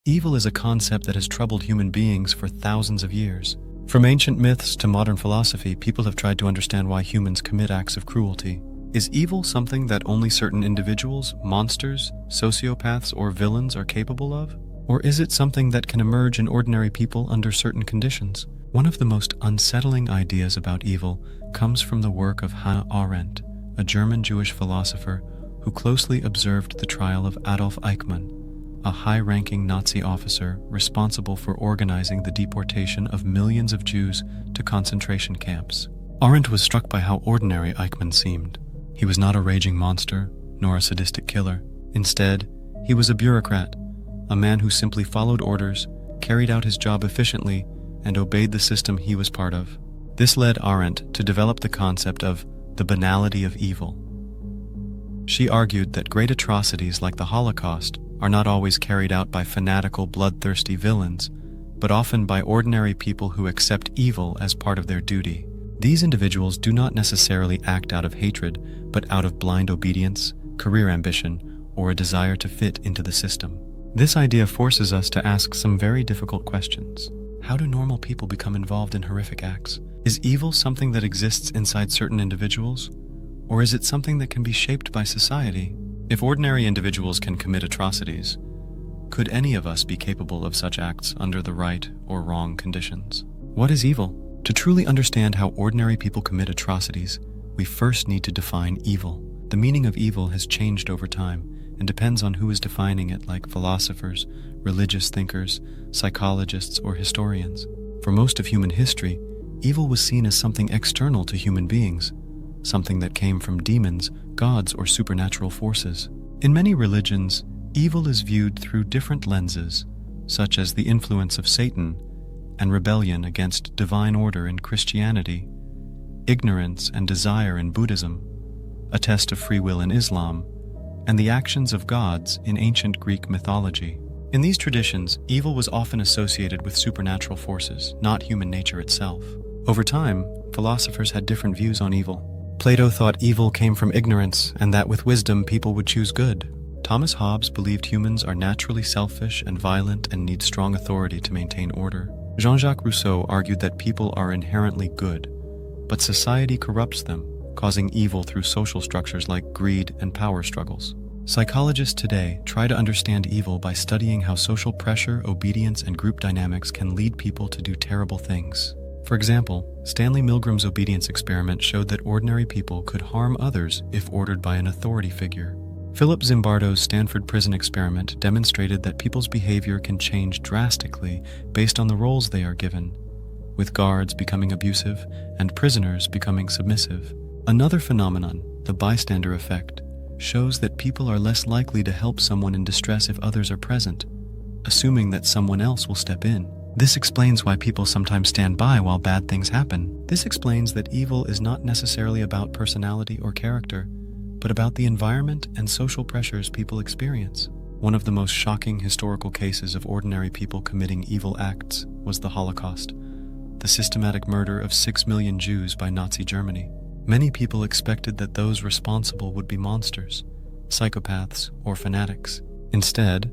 Evil is a concept that has troubled human beings for thousands of years. From ancient myths to modern philosophy, people have tried to understand why humans commit acts of cruelty. Is evil something that only certain individuals, monsters, sociopaths, or villains are capable of? Or is it something that can emerge in ordinary people under certain conditions? One of the most unsettling ideas about evil comes from the work of Hannah Arendt, a German Jewish philosopher who closely observed the trial of Adolf Eichmann, a high-ranking Nazi officer responsible for organizing the deportation of millions of Jews to concentration camps. Arendt was struck by how ordinary Eichmann seemed. He was not a raging monster, nor a sadistic killer. Instead, he was a bureaucrat, a man who simply followed orders, carried out his job efficiently, and obeyed the system he was part of. This led Arendt to develop the concept of the banality of evil. She argued that great atrocities like the Holocaust are not always carried out by fanatical, bloodthirsty villains, but often by ordinary people who accept evil as part of their duty. These individuals do not necessarily act out of hatred, but out of blind obedience, career ambition, or a desire to fit into the system. This idea forces us to ask some very difficult questions. How do normal people become involved in horrific acts? Is evil something that exists inside certain individuals? Or is it something that can be shaped by society? If ordinary individuals can commit atrocities, could any of us be capable of such acts under the right or wrong conditions? What is evil? To truly understand how ordinary people commit atrocities, we first need to define evil. The meaning of evil has changed over time and depends on who is defining it, like philosophers, religious thinkers, psychologists, or historians. For most of human history, evil was seen as something external to human beings, something that came from demons, gods, or supernatural forces. In many religions, evil is viewed through different lenses, such as the influence of Satan and rebellion against divine order in Christianity, ignorance and desire in Buddhism, a test of free will in Islam, and the actions of gods in ancient Greek mythology. In these traditions, evil was often associated with supernatural forces, not human nature itself. Over time, philosophers had different views on evil. Plato thought evil came from ignorance, and that with wisdom people would choose good. Thomas Hobbes believed humans are naturally selfish and violent and need strong authority to maintain order. Jean-Jacques Rousseau argued that people are inherently good, but society corrupts them, causing evil through social structures like greed and power struggles. Psychologists today try to understand evil by studying how social pressure, obedience, and group dynamics can lead people to do terrible things. For example, Stanley Milgram's obedience experiment showed that ordinary people could harm others if ordered by an authority figure. Philip Zimbardo's Stanford prison experiment demonstrated that people's behavior can change drastically based on the roles they are given, with guards becoming abusive and prisoners becoming submissive. Another phenomenon, the bystander effect, shows that people are less likely to help someone in distress if others are present, assuming that someone else will step in. This explains why people sometimes stand by while bad things happen. This explains that evil is not necessarily about personality or character, but about the environment and social pressures people experience. One of the most shocking historical cases of ordinary people committing evil acts was the Holocaust, the systematic murder of 6 million Jews by Nazi Germany. Many people expected that those responsible would be monsters, psychopaths, or fanatics. Instead,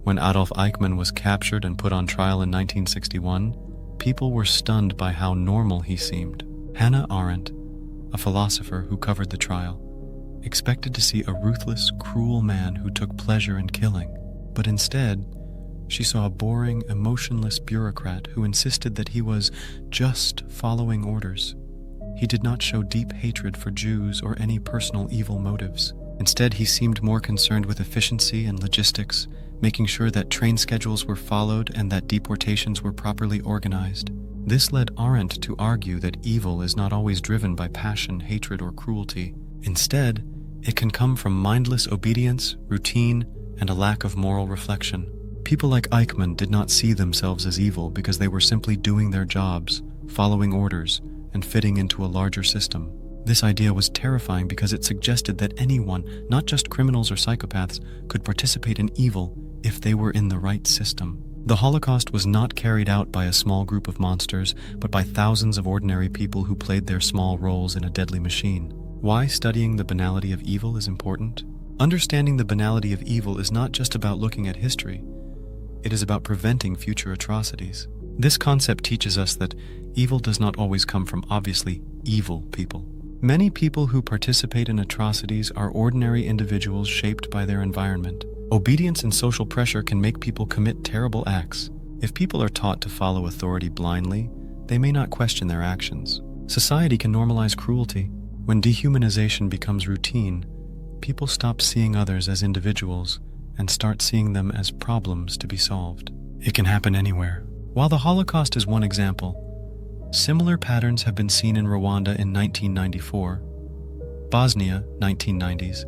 when Adolf Eichmann was captured and put on trial in 1961, people were stunned by how normal he seemed. Hannah Arendt, a philosopher who covered the trial, expected to see a ruthless, cruel man who took pleasure in killing, but instead, she saw a boring, emotionless bureaucrat who insisted that he was just following orders. He did not show deep hatred for Jews or any personal evil motives. Instead, he seemed more concerned with efficiency and logistics, making sure that train schedules were followed and that deportations were properly organized. This led Arendt to argue that evil is not always driven by passion, hatred, or cruelty. Instead, it can come from mindless obedience, routine, and a lack of moral reflection. People like Eichmann did not see themselves as evil because they were simply doing their jobs, following orders, and fitting into a larger system. This idea was terrifying because it suggested that anyone, not just criminals or psychopaths, could participate in evil if they were in the right system. The Holocaust was not carried out by a small group of monsters, but by thousands of ordinary people who played their small roles in a deadly machine. Why studying the banality of evil is important? Understanding the banality of evil is not just about looking at history. It is about preventing future atrocities. This concept teaches us that evil does not always come from obviously evil people. Many people who participate in atrocities are ordinary individuals shaped by their environment. Obedience and social pressure can make people commit terrible acts. If people are taught to follow authority blindly, they may not question their actions. Society can normalize cruelty. When dehumanization becomes routine, people stop seeing others as individuals and start seeing them as problems to be solved. It can happen anywhere. While the Holocaust is one example, similar patterns have been seen in Rwanda in 1994, Bosnia 1990s,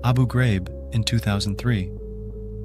Abu Ghraib in 2003,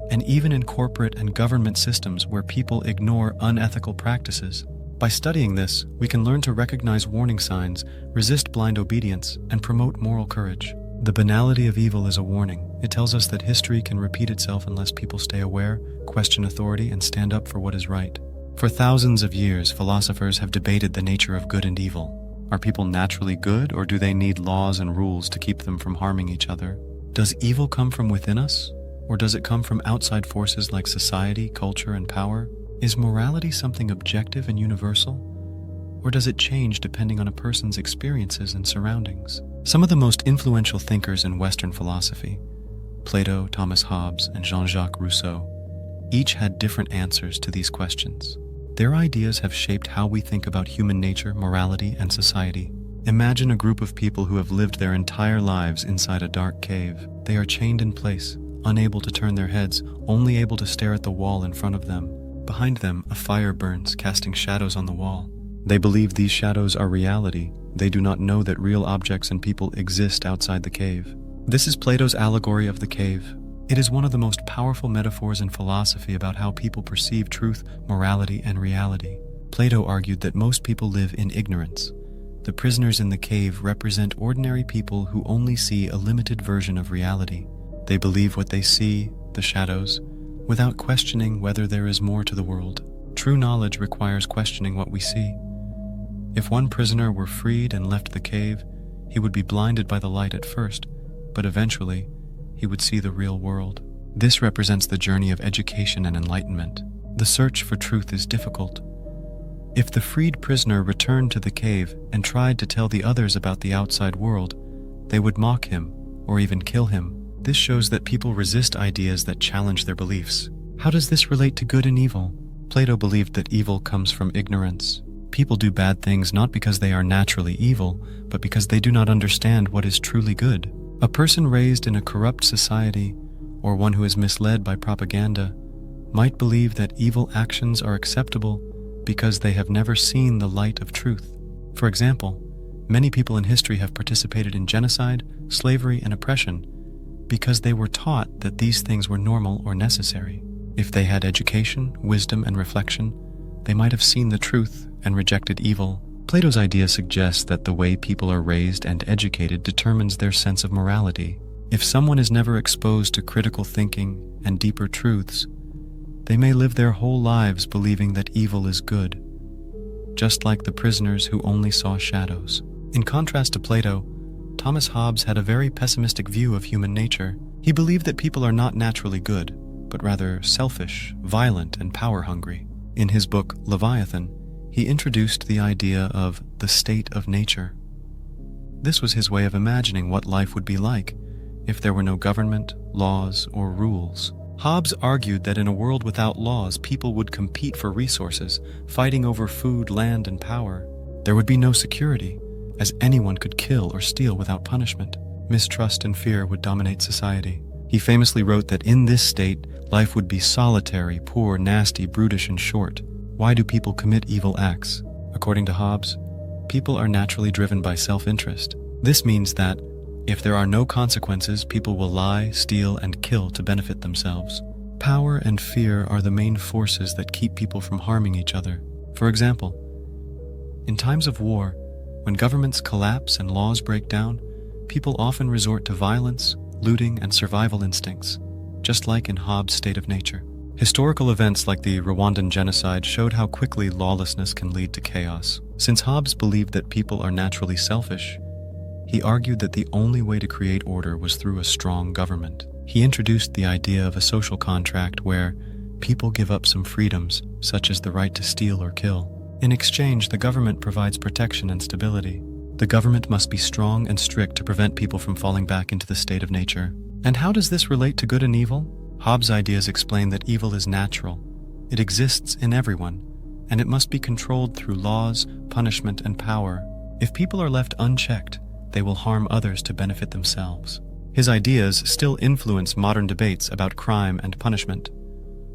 and even in corporate and government systems where people ignore unethical practices. By studying this, we can learn to recognize warning signs, resist blind obedience, and promote moral courage. The banality of evil is a warning. It tells us that history can repeat itself unless people stay aware, question authority, and stand up for what is right. For thousands of years, philosophers have debated the nature of good and evil. Are people naturally good, or do they need laws and rules to keep them from harming each other? Does evil come from within us, or does it come from outside forces like society, culture, and power? Is morality something objective and universal, or does it change depending on a person's experiences and surroundings? Some of the most influential thinkers in Western philosophy, Plato, Thomas Hobbes, and Jean-Jacques Rousseau, each had different answers to these questions. Their ideas have shaped how we think about human nature, morality, and society. Imagine a group of people who have lived their entire lives inside a dark cave. They are chained in place, unable to turn their heads, only able to stare at the wall in front of them. Behind them, a fire burns, casting shadows on the wall. They believe these shadows are reality. They do not know that real objects and people exist outside the cave. This is Plato's Allegory of the Cave. It is one of the most powerful metaphors in philosophy about how people perceive truth, morality, and reality. Plato argued that most people live in ignorance. The prisoners in the cave represent ordinary people who only see a limited version of reality. They believe what they see, the shadows, without questioning whether there is more to the world. True knowledge requires questioning what we see. If one prisoner were freed and left the cave, he would be blinded by the light at first, but eventually, he would see the real world. This represents the journey of education and enlightenment. The search for truth is difficult. If the freed prisoner returned to the cave and tried to tell the others about the outside world, they would mock him or even kill him. This shows that people resist ideas that challenge their beliefs. How does this relate to good and evil? Plato believed that evil comes from ignorance. People do bad things not because they are naturally evil, but because they do not understand what is truly good. A person raised in a corrupt society, or one who is misled by propaganda, might believe that evil actions are acceptable because they have never seen the light of truth. For example, many people in history have participated in genocide, slavery, and oppression because they were taught that these things were normal or necessary. If they had education, wisdom, and reflection, they might have seen the truth and rejected evil. Plato's idea suggests that the way people are raised and educated determines their sense of morality. If someone is never exposed to critical thinking and deeper truths, they may live their whole lives believing that evil is good, just like the prisoners who only saw shadows. In contrast to Plato, Thomas Hobbes had a very pessimistic view of human nature. He believed that people are not naturally good, but rather selfish, violent, and power-hungry. In his book, Leviathan, he introduced the idea of the state of nature. This was his way of imagining what life would be like if there were no government, laws, or rules. Hobbes argued that in a world without laws, people would compete for resources, fighting over food, land, and power. There would be no security, as anyone could kill or steal without punishment. Mistrust and fear would dominate society. He famously wrote that in this state, life would be solitary, poor, nasty, brutish, and short. Why do people commit evil acts? According to Hobbes, people are naturally driven by self-interest. This means that if there are no consequences, people will lie, steal, and kill to benefit themselves. Power and fear are the main forces that keep people from harming each other. For example, in times of war, when governments collapse and laws break down, people often resort to violence, looting, and survival instincts, just like in Hobbes' state of nature. Historical events like the Rwandan genocide showed how quickly lawlessness can lead to chaos. Since Hobbes believed that people are naturally selfish, he argued that the only way to create order was through a strong government. He introduced the idea of a social contract where people give up some freedoms, such as the right to steal or kill. In exchange, the government provides protection and stability. The government must be strong and strict to prevent people from falling back into the state of nature. And how does this relate to good and evil? Hobbes' ideas explain that evil is natural. It exists in everyone, and it must be controlled through laws, punishment, and power. If people are left unchecked, they will harm others to benefit themselves. His ideas still influence modern debates about crime and punishment.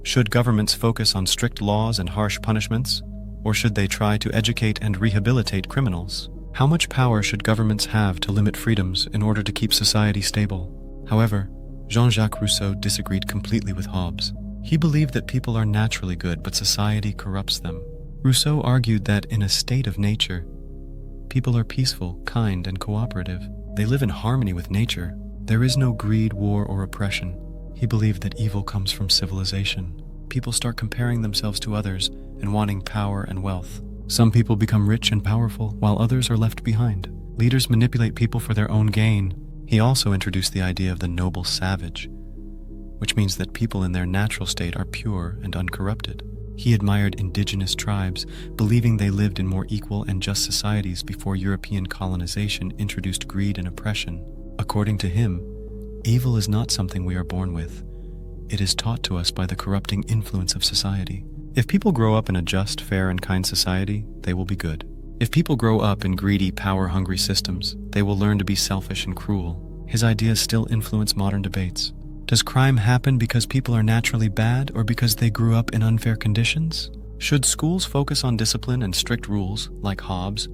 Should governments focus on strict laws and harsh punishments, or should they try to educate and rehabilitate criminals? How much power should governments have to limit freedoms in order to keep society stable? However, Jean-Jacques Rousseau disagreed completely with Hobbes. He believed that people are naturally good, but society corrupts them. Rousseau argued that in a state of nature, people are peaceful, kind, and cooperative. They live in harmony with nature. There is no greed, war, or oppression. He believed that evil comes from civilization. People start comparing themselves to others and wanting power and wealth. Some people become rich and powerful, while others are left behind. Leaders manipulate people for their own gain. He also introduced the idea of the noble savage, which means that people in their natural state are pure and uncorrupted. He admired indigenous tribes, believing they lived in more equal and just societies before European colonization introduced greed and oppression. According to him, evil is not something we are born with. It is taught to us by the corrupting influence of society. If people grow up in a just, fair, and kind society, they will be good. If people grow up in greedy, power-hungry systems, they will learn to be selfish and cruel. His ideas still influence modern debates. Does crime happen because people are naturally bad or because they grew up in unfair conditions? Should schools focus on discipline and strict rules, like Hobbes,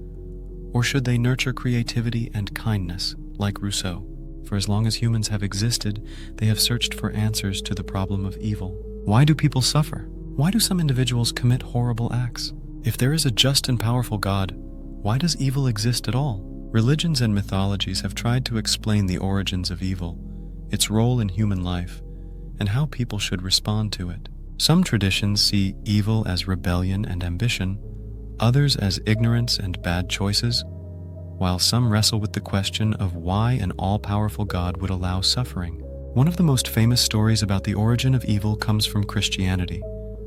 or should they nurture creativity and kindness, like Rousseau? For as long as humans have existed, they have searched for answers to the problem of evil. Why do people suffer? Why do some individuals commit horrible acts? If there is a just and powerful God, why does evil exist at all? Religions and mythologies have tried to explain the origins of evil, its role in human life, and how people should respond to it. Some traditions see evil as rebellion and ambition, others as ignorance and bad choices, while some wrestle with the question of why an all-powerful God would allow suffering. One of the most famous stories about the origin of evil comes from Christianity,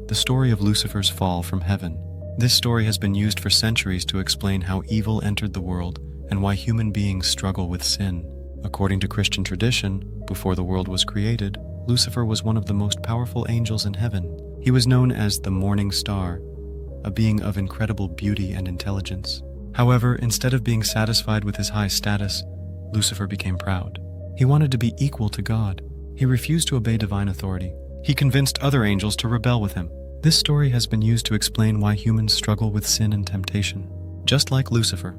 the story of Lucifer's fall from heaven. This story has been used for centuries to explain how evil entered the world and why human beings struggle with sin. According to Christian tradition, before the world was created, Lucifer was one of the most powerful angels in heaven. He was known as the morning star, a being of incredible beauty and intelligence. However, instead of being satisfied with his high status, Lucifer became proud. He wanted to be equal to God. He refused to obey divine authority. He convinced other angels to rebel with him. This story has been used to explain why humans struggle with sin and temptation. Just like Lucifer,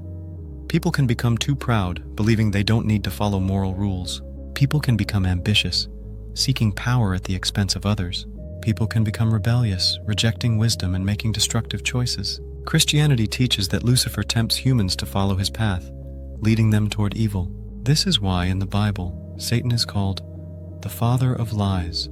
people can become too proud, believing they don't need to follow moral rules. People can become ambitious, seeking power at the expense of others. People can become rebellious, rejecting wisdom and making destructive choices. Christianity teaches that Lucifer tempts humans to follow his path, leading them toward evil. This is why in the Bible, Satan is called the father of lies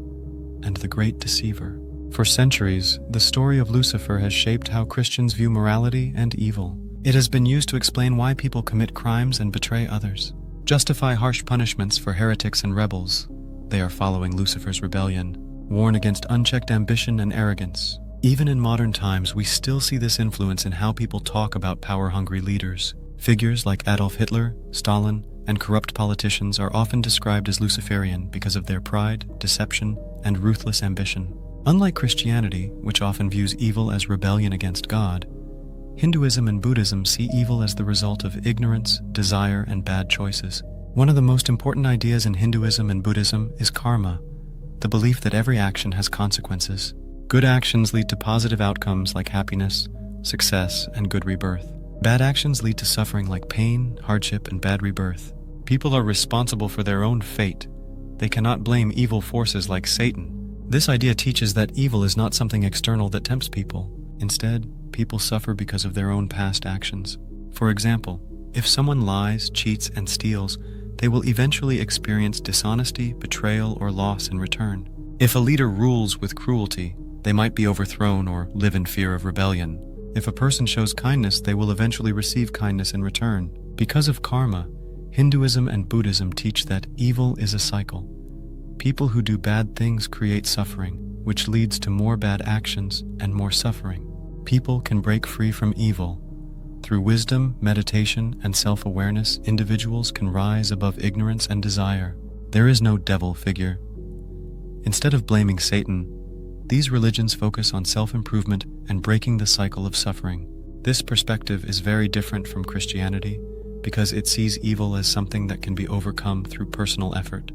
and the great deceiver. For centuries, the story of Lucifer has shaped how Christians view morality and evil. It has been used to explain why people commit crimes and betray others. Justify harsh punishments for heretics and rebels. They are following Lucifer's rebellion. Warn against unchecked ambition and arrogance. Even in modern times, we still see this influence in how people talk about power-hungry leaders. Figures like Adolf Hitler, Stalin, and corrupt politicians are often described as Luciferian because of their pride, deception, and ruthless ambition. Unlike Christianity, which often views evil as rebellion against God, Hinduism and Buddhism see evil as the result of ignorance, desire, and bad choices. One of the most important ideas in Hinduism and Buddhism is karma, the belief that every action has consequences. Good actions lead to positive outcomes like happiness, success, and good rebirth. Bad actions lead to suffering like pain, hardship, and bad rebirth. People are responsible for their own fate. They cannot blame evil forces like Satan. This idea teaches that evil is not something external that tempts people. Instead, people suffer because of their own past actions. For example, if someone lies, cheats, and steals, they will eventually experience dishonesty, betrayal, or loss in return. If a leader rules with cruelty, they might be overthrown or live in fear of rebellion. If a person shows kindness, they will eventually receive kindness in return. Because of karma, Hinduism and Buddhism teach that evil is a cycle. People who do bad things create suffering, which leads to more bad actions and more suffering. People can break free from evil. Through wisdom, meditation, and self-awareness, individuals can rise above ignorance and desire. There is no devil figure. Instead of blaming Satan, these religions focus on self-improvement and breaking the cycle of suffering. This perspective is very different from Christianity because it sees evil as something that can be overcome through personal effort,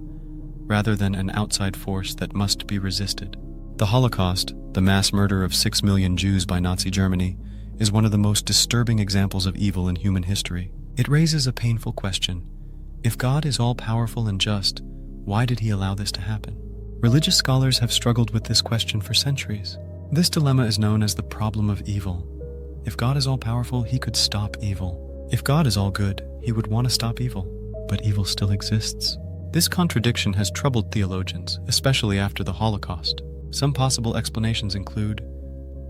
rather than an outside force that must be resisted. The Holocaust, the mass murder of 6 million Jews by Nazi Germany, is one of the most disturbing examples of evil in human history. It raises a painful question. If God is all-powerful and just, why did he allow this to happen? Religious scholars have struggled with this question for centuries. This dilemma is known as the problem of evil. If God is all-powerful, he could stop evil. If God is all good, he would want to stop evil. But evil still exists. This contradiction has troubled theologians, especially after the Holocaust. Some possible explanations include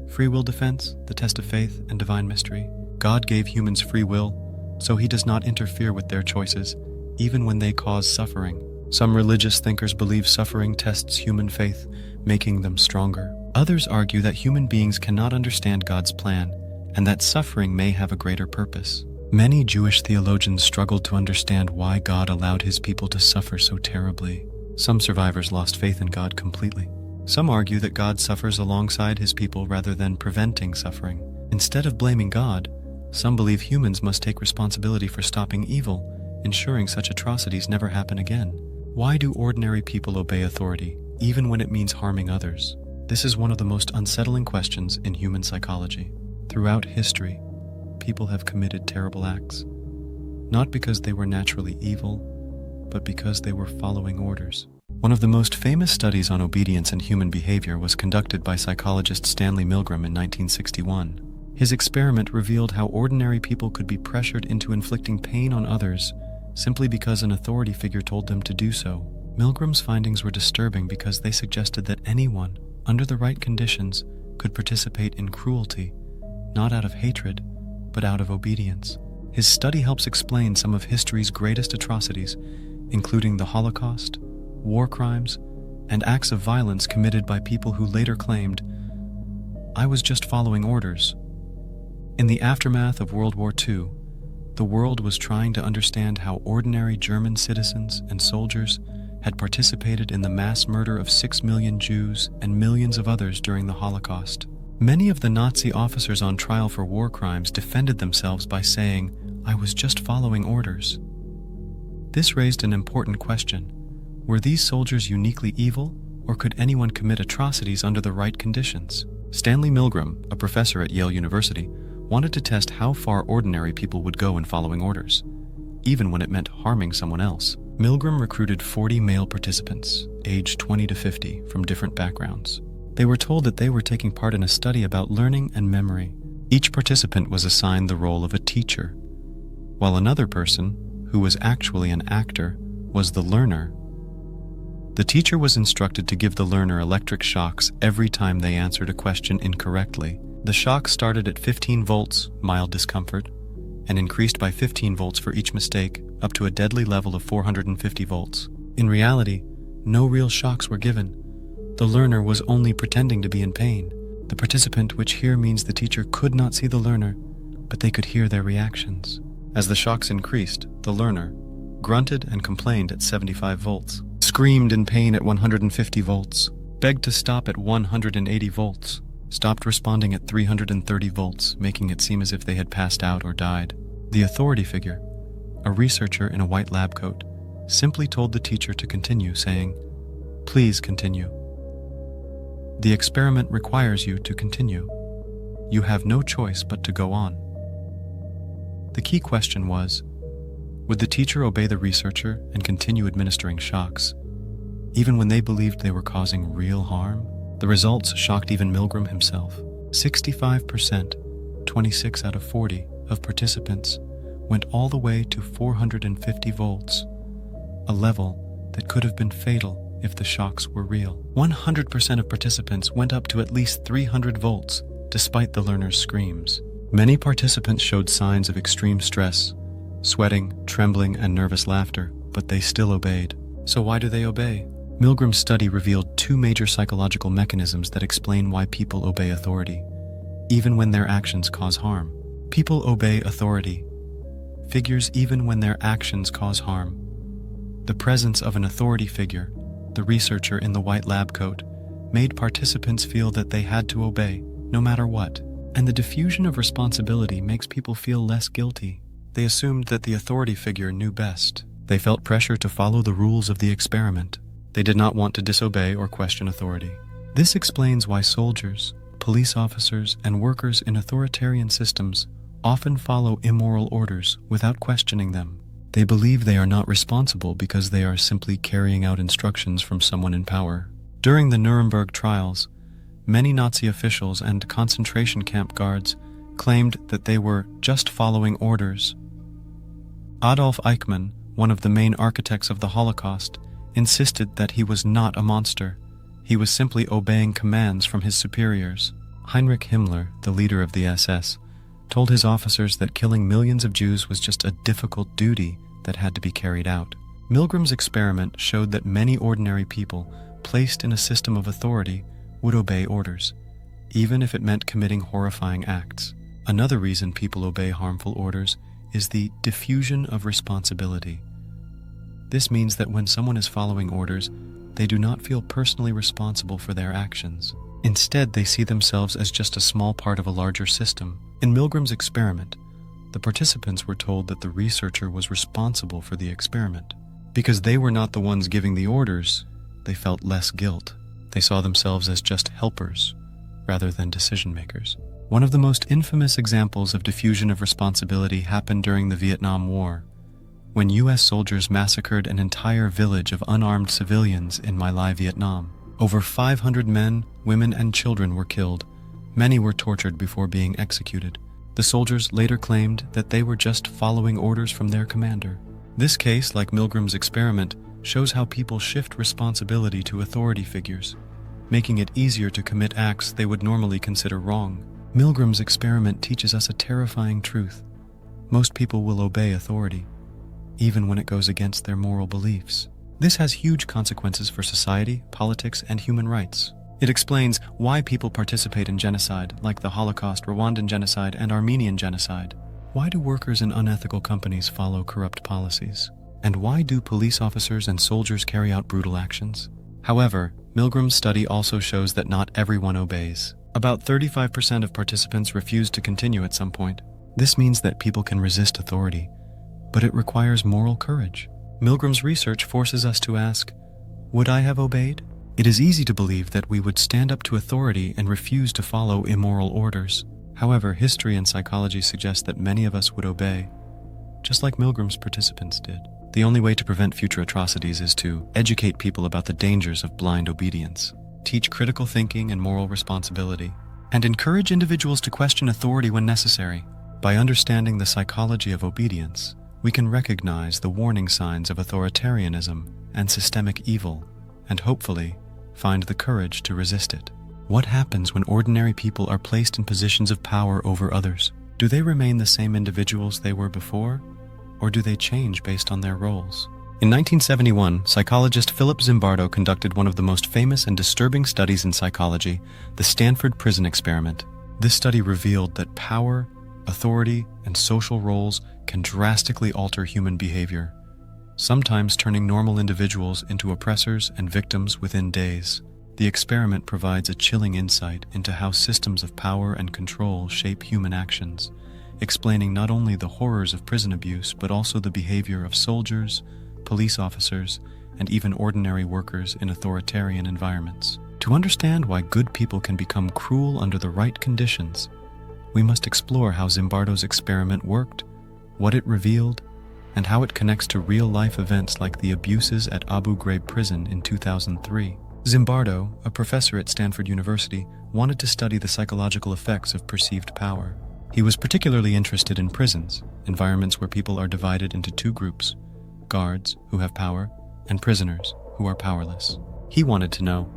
free will defense, the test of faith, and divine mystery. God gave humans free will, so he does not interfere with their choices, even when they cause suffering. Some religious thinkers believe suffering tests human faith, making them stronger. Others argue that human beings cannot understand God's plan, and that suffering may have a greater purpose. Many Jewish theologians struggled to understand why God allowed his people to suffer so terribly. Some survivors lost faith in God completely. Some argue that God suffers alongside his people rather than preventing suffering. Instead of blaming God, some believe humans must take responsibility for stopping evil, ensuring such atrocities never happen again. Why do ordinary people obey authority, even when it means harming others? This is one of the most unsettling questions in human psychology. Throughout history, people have committed terrible acts, not because they were naturally evil, but because they were following orders. One of the most famous studies on obedience and human behavior was conducted by psychologist Stanley Milgram in 1961. His experiment revealed how ordinary people could be pressured into inflicting pain on others simply because an authority figure told them to do so. Milgram's findings were disturbing because they suggested that anyone, under the right conditions, could participate in cruelty, not out of hatred, but out of obedience. His study helps explain some of history's greatest atrocities, including the Holocaust, war crimes, and acts of violence committed by people who later claimed, "I was just following orders." In the aftermath of World War II, the world was trying to understand how ordinary German citizens and soldiers had participated in the mass murder of 6 million Jews and millions of others during the Holocaust. Many of the Nazi officers on trial for war crimes defended themselves by saying, "I was just following orders." This raised an important question. Were these soldiers uniquely evil, or could anyone commit atrocities under the right conditions? Stanley Milgram, a professor at Yale University, wanted to test how far ordinary people would go in following orders, even when it meant harming someone else. Milgram recruited 40 male participants, aged 20 to 50, from different backgrounds. They were told that they were taking part in a study about learning and memory. Each participant was assigned the role of a teacher, while another person, who was actually an actor, was the learner. The teacher was instructed to give the learner electric shocks every time they answered a question incorrectly. The shock started at 15 volts, mild discomfort, and increased by 15 volts for each mistake, up to a deadly level of 450 volts. In reality, no real shocks were given. The learner was only pretending to be in pain. The participant, which here means the teacher could not see the learner, but they could hear their reactions. As the shocks increased, the learner grunted and complained at 75 volts, screamed in pain at 150 volts, begged to stop at 180 volts, stopped responding at 330 volts, making it seem as if they had passed out or died. The authority figure, a researcher in a white lab coat, simply told the teacher to continue, saying, "Please continue. The experiment requires you to continue. You have no choice but to go on." The key question was, would the teacher obey the researcher and continue administering shocks, even when they believed they were causing real harm? The results shocked even Milgram himself. 65%, 26 out of 40, of participants went all the way to 450 volts, a level that could have been fatal if the shocks were real. 100% of participants went up to at least 300 volts, despite the learner's screams. Many participants showed signs of extreme stress, sweating, trembling, and nervous laughter, but they still obeyed. So why do they obey? Milgram's study revealed two major psychological mechanisms that explain why people obey authority, even when their actions cause harm. People obey authority figures even when their actions cause harm. The presence of an authority figure, the researcher in the white lab coat, made participants feel that they had to obey, no matter what. And the diffusion of responsibility makes people feel less guilty. They assumed that the authority figure knew best. They felt pressure to follow the rules of the experiment. They did not want to disobey or question authority. This explains why soldiers, police officers, and workers in authoritarian systems often follow immoral orders without questioning them. They believe they are not responsible because they are simply carrying out instructions from someone in power. During the Nuremberg trials, many Nazi officials and concentration camp guards claimed that they were just following orders. Adolf Eichmann, one of the main architects of the Holocaust, insisted that he was not a monster. He was simply obeying commands from his superiors. Heinrich Himmler, the leader of the SS, told his officers that killing millions of Jews was just a difficult duty that had to be carried out. Milgram's experiment showed that many ordinary people, placed in a system of authority, would obey orders, even if it meant committing horrifying acts. Another reason people obey harmful orders is the diffusion of responsibility. This means that when someone is following orders, they do not feel personally responsible for their actions. Instead, they see themselves as just a small part of a larger system. In Milgram's experiment, the participants were told that the researcher was responsible for the experiment. Because they were not the ones giving the orders, they felt less guilt. They saw themselves as just helpers, rather than decision makers. One of the most infamous examples of diffusion of responsibility happened during the Vietnam War, when U.S. soldiers massacred an entire village of unarmed civilians in My Lai, Vietnam. Over 500 men, women, and children were killed. Many were tortured before being executed. The soldiers later claimed that they were just following orders from their commander. This case, like Milgram's experiment, shows how people shift responsibility to authority figures, making it easier to commit acts they would normally consider wrong. Milgram's experiment teaches us a terrifying truth. Most people will obey authority, even when it goes against their moral beliefs. This has huge consequences for society, politics, and human rights. It explains why people participate in genocide, like the Holocaust, Rwandan genocide, and Armenian genocide. Why do workers in unethical companies follow corrupt policies? And why do police officers and soldiers carry out brutal actions? However, Milgram's study also shows that not everyone obeys. About 35% of participants refuse to continue at some point. This means that people can resist authority, but it requires moral courage. Milgram's research forces us to ask, would I have obeyed? It is easy to believe that we would stand up to authority and refuse to follow immoral orders. However, history and psychology suggest that many of us would obey, just like Milgram's participants did. The only way to prevent future atrocities is to educate people about the dangers of blind obedience, teach critical thinking and moral responsibility, and encourage individuals to question authority when necessary. By understanding the psychology of obedience, we can recognize the warning signs of authoritarianism and systemic evil, and hopefully find the courage to resist it. What happens when ordinary people are placed in positions of power over others? Do they remain the same individuals they were before, or do they change based on their roles? In 1971, psychologist Philip Zimbardo conducted one of the most famous and disturbing studies in psychology, the Stanford prison experiment. This study revealed that power, authority, and social roles can drastically alter human behavior, sometimes turning normal individuals into oppressors and victims within days. The experiment provides a chilling insight into how systems of power and control shape human actions, explaining not only the horrors of prison abuse, but also the behavior of soldiers, police officers, and even ordinary workers in authoritarian environments. To understand why good people can become cruel under the right conditions, we must explore how Zimbardo's experiment worked, what it revealed, and how it connects to real-life events like the abuses at Abu Ghraib prison in 2003. Zimbardo, a professor at Stanford University, wanted to study the psychological effects of perceived power. He was particularly interested in prisons, environments where people are divided into two groups: guards, who have power, and prisoners, who are powerless. He wanted to know,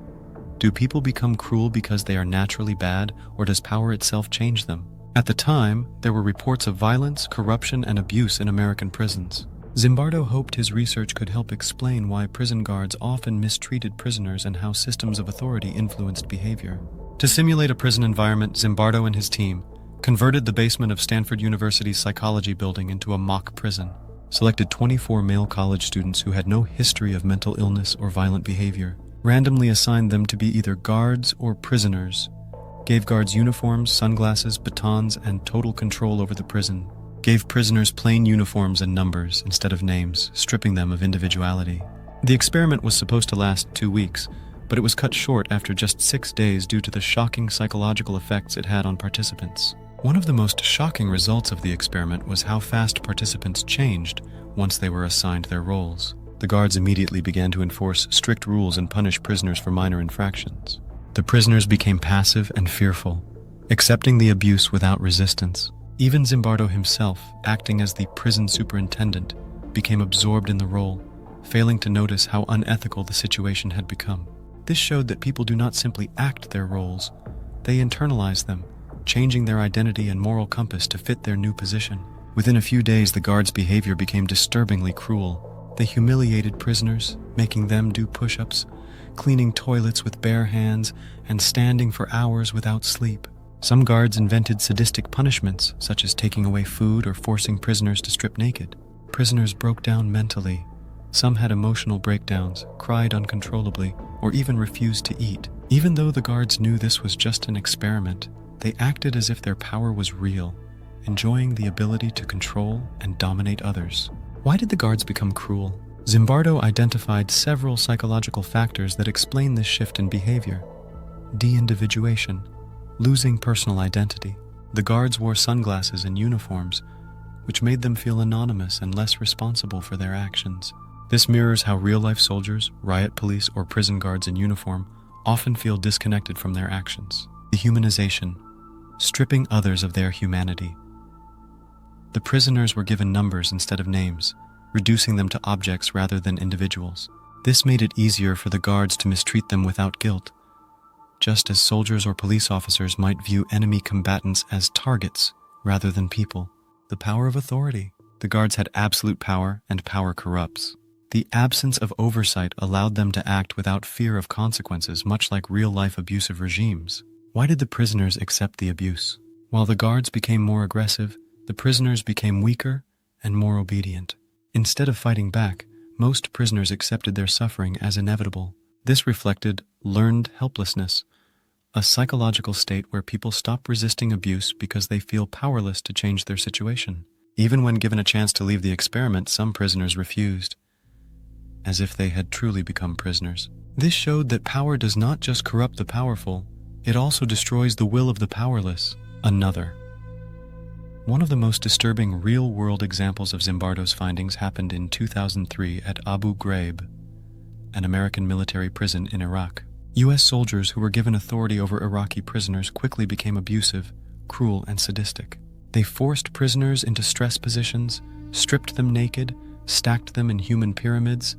do people become cruel because they are naturally bad, or does power itself change them? At the time, there were reports of violence, corruption, and abuse in American prisons. Zimbardo hoped his research could help explain why prison guards often mistreated prisoners and how systems of authority influenced behavior. To simulate a prison environment, Zimbardo and his team converted the basement of Stanford University's psychology building into a mock prison, selected 24 male college students who had no history of mental illness or violent behavior, randomly assigned them to be either guards or prisoners, gave guards uniforms, sunglasses, batons, and total control over the prison, gave prisoners plain uniforms and numbers instead of names, stripping them of individuality. The experiment was supposed to last 2 weeks, but it was cut short after just 6 days due to the shocking psychological effects it had on participants. One of the most shocking results of the experiment was how fast participants changed once they were assigned their roles. The guards immediately began to enforce strict rules and punish prisoners for minor infractions. The prisoners became passive and fearful, accepting the abuse without resistance. Even Zimbardo himself, acting as the prison superintendent, became absorbed in the role, failing to notice how unethical the situation had become. This showed that people do not simply act their roles, they internalize them, changing their identity and moral compass to fit their new position. Within a few days, the guards' behavior became disturbingly cruel. They humiliated prisoners, making them do push-ups, cleaning toilets with bare hands, and standing for hours without sleep. Some guards invented sadistic punishments, such as taking away food or forcing prisoners to strip naked. Prisoners broke down mentally. Some had emotional breakdowns, cried uncontrollably, or even refused to eat. Even though the guards knew this was just an experiment, they acted as if their power was real, enjoying the ability to control and dominate others. Why did the guards become cruel? Zimbardo identified several psychological factors that explain this shift in behavior. De-individuation, losing personal identity. The guards wore sunglasses and uniforms, which made them feel anonymous and less responsible for their actions. This mirrors how real-life soldiers, riot police, or prison guards in uniform often feel disconnected from their actions. Dehumanization, stripping others of their humanity. The prisoners were given numbers instead of names, reducing them to objects rather than individuals. This made it easier for the guards to mistreat them without guilt, just as soldiers or police officers might view enemy combatants as targets rather than people. The power of authority. The guards had absolute power, and power corrupts. The absence of oversight allowed them to act without fear of consequences, much like real-life abusive regimes. Why did the prisoners accept the abuse? While the guards became more aggressive, the prisoners became weaker and more obedient. Instead of fighting back, most prisoners accepted their suffering as inevitable. This reflected learned helplessness, a psychological state where people stop resisting abuse because they feel powerless to change their situation. Even when given a chance to leave the experiment, some prisoners refused, as if they had truly become prisoners. This showed that power does not just corrupt the powerful, it also destroys the will of the powerless. One of the most disturbing real-world examples of Zimbardo's findings happened in 2003 at Abu Ghraib, an American military prison in Iraq. U.S. soldiers who were given authority over Iraqi prisoners quickly became abusive, cruel, and sadistic. They forced prisoners into stress positions, stripped them naked, stacked them in human pyramids,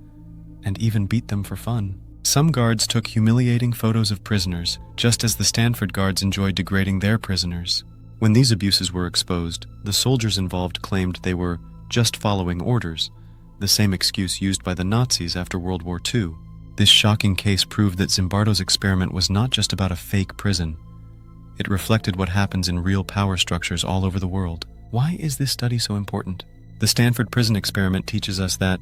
and even beat them for fun. Some guards took humiliating photos of prisoners, just as the Stanford guards enjoyed degrading their prisoners. When these abuses were exposed, the soldiers involved claimed they were just following orders, the same excuse used by the Nazis after World War II. This shocking case proved that Zimbardo's experiment was not just about a fake prison. It reflected what happens in real power structures all over the world. Why is this study so important? The Stanford prison experiment teaches us that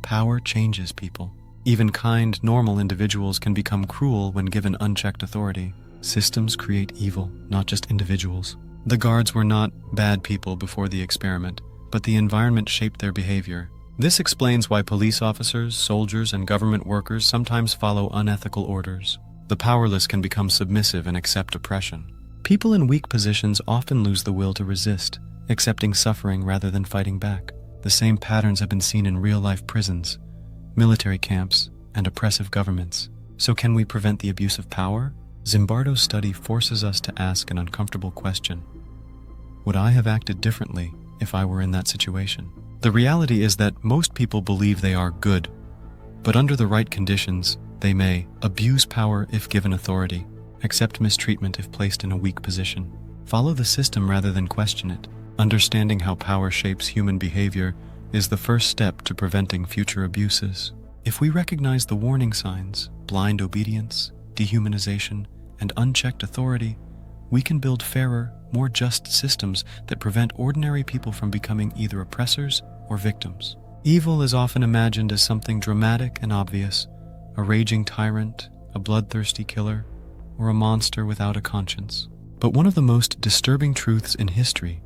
power changes people. Even kind, normal individuals can become cruel when given unchecked authority. Systems create evil, not just individuals. The guards were not bad people before the experiment, but the environment shaped their behavior. This explains why police officers, soldiers, and government workers sometimes follow unethical orders. The powerless can become submissive and accept oppression. People in weak positions often lose the will to resist, accepting suffering rather than fighting back. The same patterns have been seen in real-life prisons, military camps, and oppressive governments. So can we prevent the abuse of power? Zimbardo's study forces us to ask an uncomfortable question. Would I have acted differently if I were in that situation? The reality is that most people believe they are good, but under the right conditions, they may abuse power if given authority, accept mistreatment if placed in a weak position, follow the system rather than question it. Understanding how power shapes human behavior is the first step to preventing future abuses. If we recognize the warning signs, blind obedience, dehumanization, and unchecked authority, we can build fairer, more just systems that prevent ordinary people from becoming either oppressors or victims. Evil is often imagined as something dramatic and obvious, a raging tyrant, a bloodthirsty killer, or a monster without a conscience. But one of the most disturbing truths in history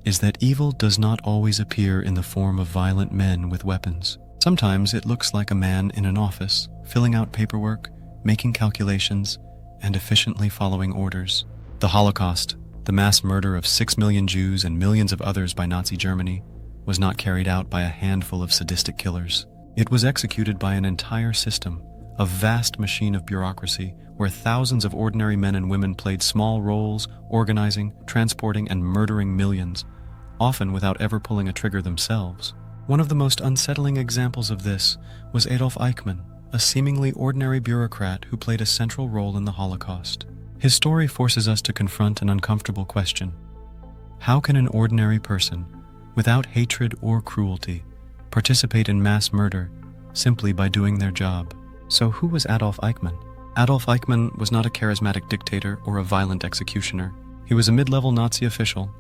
is that evil does not always appear in the form of violent men with weapons. Sometimes it looks like a man in an office, filling out paperwork, making calculations, and efficiently following orders. The Holocaust, the mass murder of 6 million Jews and millions of others by Nazi Germany, was not carried out by a handful of sadistic killers. It was executed by an entire system, a vast machine of bureaucracy, where thousands of ordinary men and women played small roles, organizing, transporting, and murdering millions, often without ever pulling a trigger themselves. One of the most unsettling examples of this was Adolf Eichmann, a seemingly ordinary bureaucrat who played a central role in the Holocaust. His story forces us to confront an uncomfortable question. How can an ordinary person, without hatred or cruelty, participate in mass murder simply by doing their job? So who was Adolf Eichmann? Adolf Eichmann was not a charismatic dictator or a violent executioner. He was a mid-level Nazi official,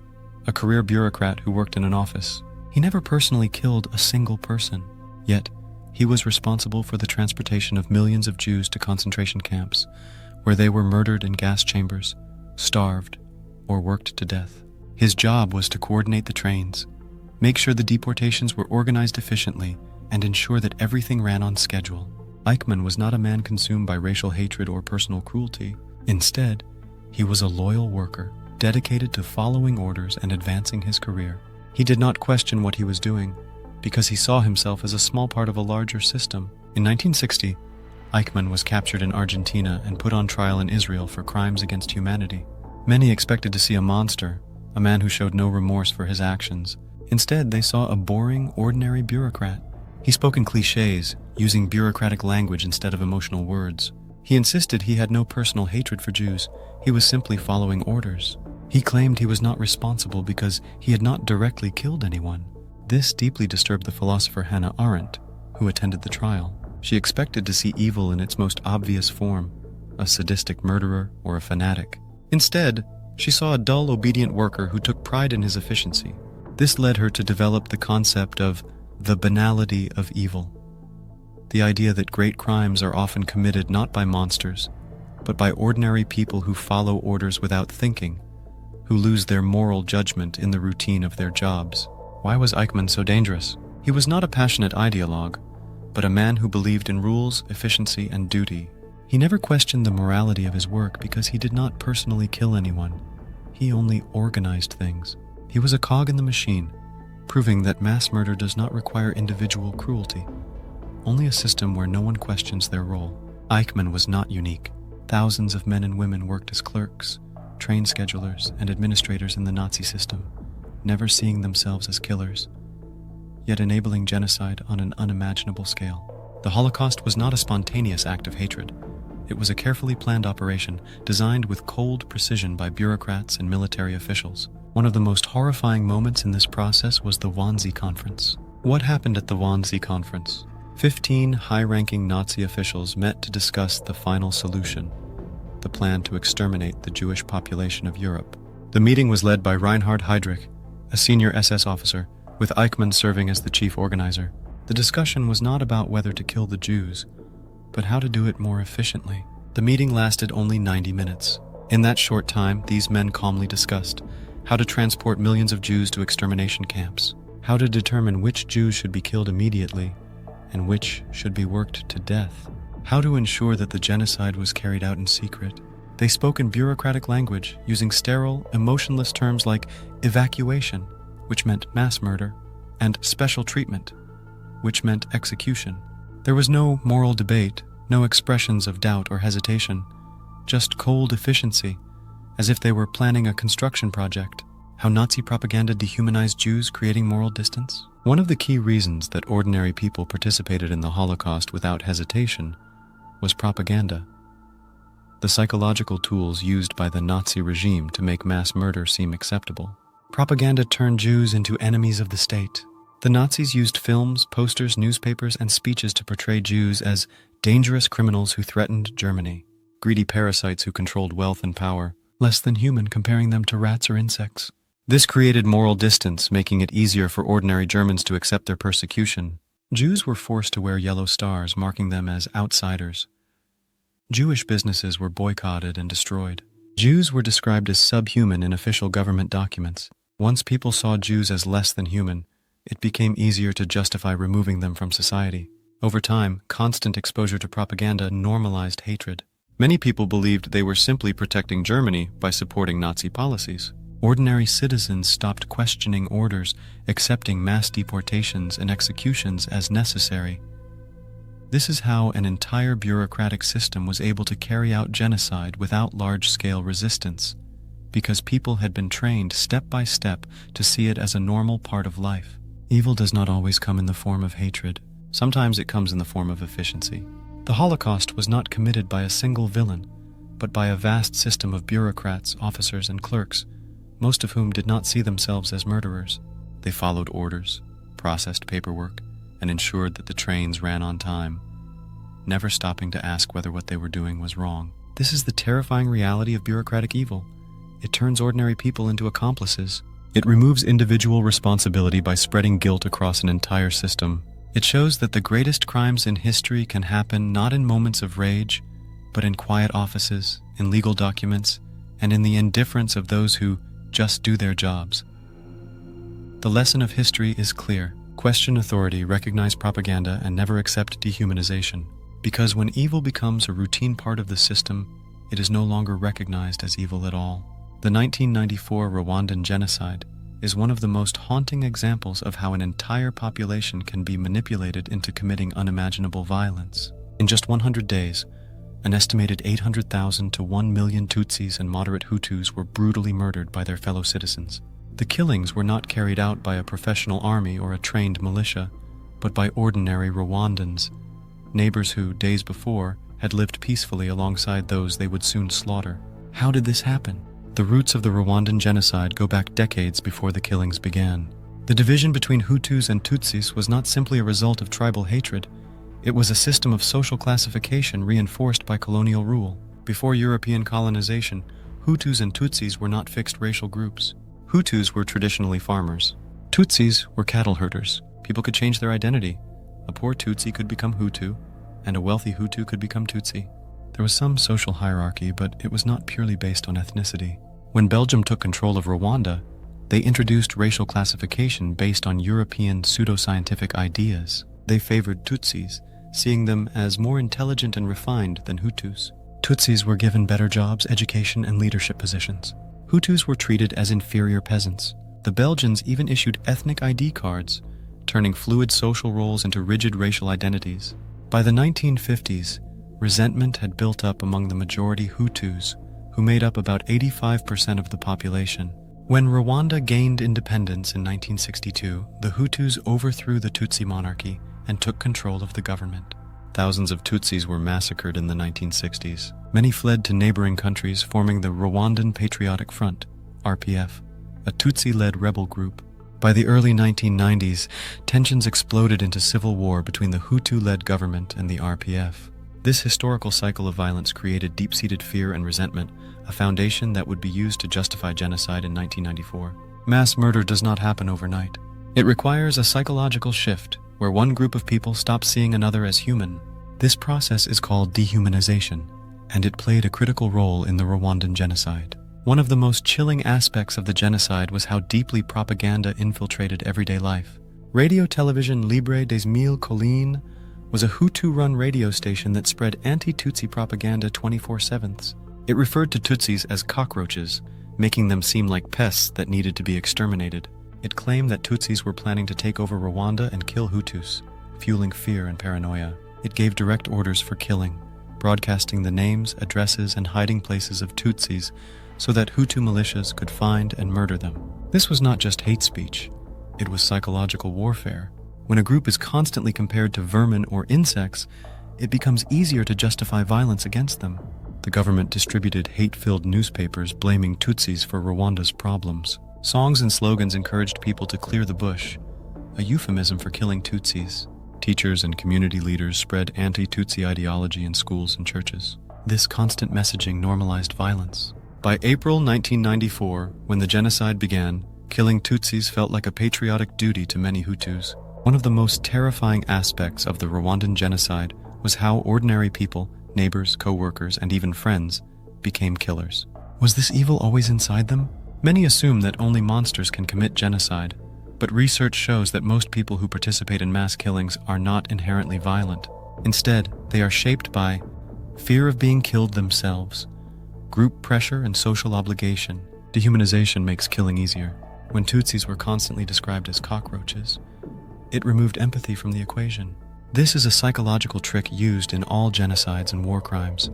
a career bureaucrat who worked in an office. He never personally killed a single person, yet he was responsible for the transportation of millions of Jews to concentration camps, where they were murdered in gas chambers, starved, or worked to death. His job was to coordinate the trains, make sure the deportations were organized efficiently, and ensure that everything ran on schedule. Eichmann was not a man consumed by racial hatred or personal cruelty. Instead, he was a loyal worker, dedicated to following orders and advancing his career. He did not question what he was doing, because he saw himself as a small part of a larger system. In 1960, Eichmann was captured in Argentina and put on trial in Israel for crimes against humanity. Many expected to see a monster, a man who showed no remorse for his actions. Instead, they saw a boring, ordinary bureaucrat. He spoke in cliches, using bureaucratic language instead of emotional words. He insisted he had no personal hatred for Jews. He was simply following orders. He claimed he was not responsible because he had not directly killed anyone. This deeply disturbed the philosopher Hannah Arendt, who attended the trial. She expected to see evil in its most obvious form, a sadistic murderer or a fanatic. Instead, she saw a dull, obedient worker who took pride in his efficiency. This led her to develop the concept of the banality of evil. The idea that great crimes are often committed not by monsters, but by ordinary people who follow orders without thinking, who lose their moral judgment in the routine of their jobs. Why was Eichmann so dangerous? He was not a passionate ideologue, but a man who believed in rules, efficiency, and duty. He never questioned the morality of his work because he did not personally kill anyone. He only organized things. He was a cog in the machine, proving that mass murder does not require individual cruelty, only a system where no one questions their role. Eichmann was not unique. Thousands of men and women worked as clerks, train schedulers, and administrators in the Nazi system, never seeing themselves as killers, yet enabling genocide on an unimaginable scale. The Holocaust was not a spontaneous act of hatred. It was a carefully planned operation, designed with cold precision by bureaucrats and military officials. One of the most horrifying moments in this process was the Wannsee Conference. What happened at the Wannsee Conference? 15 high-ranking Nazi officials met to discuss the final solution, the plan to exterminate the Jewish population of Europe. The meeting was led by Reinhard Heydrich, a senior SS officer, with Eichmann serving as the chief organizer. The discussion was not about whether to kill the Jews, but how to do it more efficiently. The meeting lasted only 90 minutes. In that short time, these men calmly discussed how to transport millions of Jews to extermination camps, how to determine which Jews should be killed immediately and which should be worked to death, how to ensure that the genocide was carried out in secret. They spoke in bureaucratic language, using sterile, emotionless terms like evacuation, which meant mass murder, and special treatment, which meant execution. There was no moral debate, no expressions of doubt or hesitation, just cold efficiency, as if they were planning a construction project. How Nazi propaganda dehumanized Jews, creating moral distance? One of the key reasons that ordinary people participated in the Holocaust without hesitation was propaganda. The psychological tools used by the Nazi regime to make mass murder seem acceptable. Propaganda turned Jews into enemies of the state. The Nazis used films, posters, newspapers, and speeches to portray Jews as dangerous criminals who threatened Germany, greedy parasites who controlled wealth and power, less than human, comparing them to rats or insects. This created moral distance, making it easier for ordinary Germans to accept their persecution. Jews were forced to wear yellow stars, marking them as outsiders. Jewish businesses were boycotted and destroyed. Jews were described as subhuman in official government documents. Once people saw Jews as less than human, it became easier to justify removing them from society. Over time, constant exposure to propaganda normalized hatred. Many people believed they were simply protecting Germany by supporting Nazi policies. Ordinary citizens stopped questioning orders, accepting mass deportations and executions as necessary. This is how an entire bureaucratic system was able to carry out genocide without large-scale resistance, because people had been trained step by step to see it as a normal part of life. Evil does not always come in the form of hatred. Sometimes it comes in the form of efficiency. The Holocaust was not committed by a single villain, but by a vast system of bureaucrats, officers, and clerks, most of whom did not see themselves as murderers. They followed orders, processed paperwork, and ensured that the trains ran on time, never stopping to ask whether what they were doing was wrong. This is the terrifying reality of bureaucratic evil. It turns ordinary people into accomplices. It removes individual responsibility by spreading guilt across an entire system. It shows that the greatest crimes in history can happen not in moments of rage, but in quiet offices, in legal documents, and in the indifference of those who just do their jobs. The lesson of history is clear. Question authority, recognize propaganda, and never accept dehumanization. Because when evil becomes a routine part of the system, it is no longer recognized as evil at all. The 1994 Rwandan genocide is one of the most haunting examples of how an entire population can be manipulated into committing unimaginable violence. In just 100 days, an estimated 800,000 to 1 million Tutsis and moderate Hutus were brutally murdered by their fellow citizens. The killings were not carried out by a professional army or a trained militia, but by ordinary Rwandans, neighbors who, days before, had lived peacefully alongside those they would soon slaughter. How did this happen? The roots of the Rwandan genocide go back decades before the killings began. The division between Hutus and Tutsis was not simply a result of tribal hatred. It was a system of social classification reinforced by colonial rule. Before European colonization, Hutus and Tutsis were not fixed racial groups. Hutus were traditionally farmers. Tutsis were cattle herders. People could change their identity. A poor Tutsi could become Hutu, and a wealthy Hutu could become Tutsi. There was some social hierarchy, but it was not purely based on ethnicity. When Belgium took control of Rwanda, they introduced racial classification based on European pseudoscientific ideas. They favored Tutsis, seeing them as more intelligent and refined than Hutus. Tutsis were given better jobs, education, and leadership positions. Hutus were treated as inferior peasants. The Belgians even issued ethnic ID cards, turning fluid social roles into rigid racial identities. By the 1950s, resentment had built up among the majority Hutus, who made up about 85% of the population. When Rwanda gained independence in 1962, the Hutus overthrew the Tutsi monarchy and took control of the government. Thousands of Tutsis were massacred in the 1960s. Many fled to neighboring countries, forming the Rwandan Patriotic Front, RPF, a Tutsi-led rebel group. By the early 1990s, tensions exploded into civil war between the Hutu-led government and the RPF. This historical cycle of violence created deep-seated fear and resentment, a foundation that would be used to justify genocide in 1994. Mass murder does not happen overnight. It requires a psychological shift, where one group of people stops seeing another as human. This process is called dehumanization, and it played a critical role in the Rwandan genocide. One of the most chilling aspects of the genocide was how deeply propaganda infiltrated everyday life. Radio television Libre des Mille Collines was a Hutu-run radio station that spread anti-Tutsi propaganda 24/7. It referred to Tutsis as cockroaches, making them seem like pests that needed to be exterminated. It claimed that Tutsis were planning to take over Rwanda and kill Hutus, fueling fear and paranoia. It gave direct orders for killing, broadcasting the names, addresses, and hiding places of Tutsis so that Hutu militias could find and murder them. This was not just hate speech, it was psychological warfare. When a group is constantly compared to vermin or insects, it becomes easier to justify violence against them. The government distributed hate-filled newspapers blaming Tutsis for Rwanda's problems. Songs and slogans encouraged people to clear the bush, a euphemism for killing Tutsis. Teachers and community leaders spread anti-Tutsi ideology in schools and churches. This constant messaging normalized violence. By April 1994, when the genocide began, killing Tutsis felt like a patriotic duty to many Hutus. One of the most terrifying aspects of the Rwandan genocide was how ordinary people, neighbors, co-workers, and even friends, became killers. Was this evil always inside them? Many assume that only monsters can commit genocide, but research shows that most people who participate in mass killings are not inherently violent. Instead, they are shaped by fear of being killed themselves, group pressure, and social obligation. Dehumanization makes killing easier. When Tutsis were constantly described as cockroaches, it removed empathy from the equation. This is a psychological trick used in all genocides and war crimes.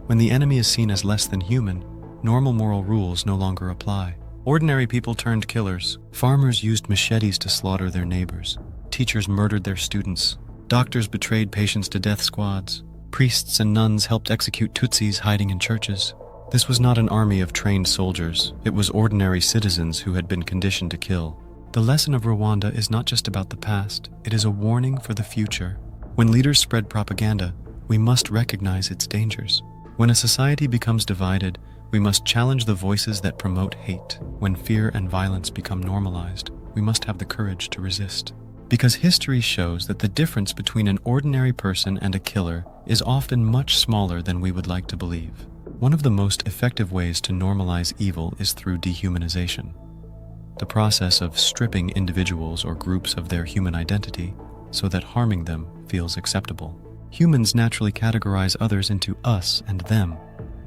When the enemy is seen as less than human, normal moral rules no longer apply. Ordinary people turned killers. Farmers used machetes to slaughter their neighbors. Teachers murdered their students. Doctors betrayed patients to death squads. Priests and nuns helped execute Tutsis hiding in churches. This was not an army of trained soldiers. It was ordinary citizens who had been conditioned to kill. The lesson of Rwanda is not just about the past. It is a warning for the future. When leaders spread propaganda, we must recognize its dangers. When a society becomes divided, we must challenge the voices that promote hate. When fear and violence become normalized, we must have the courage to resist. Because history shows that the difference between an ordinary person and a killer is often much smaller than we would like to believe. One of the most effective ways to normalize evil is through dehumanization, the process of stripping individuals or groups of their human identity so that harming them feels acceptable. Humans naturally categorize others into us and them,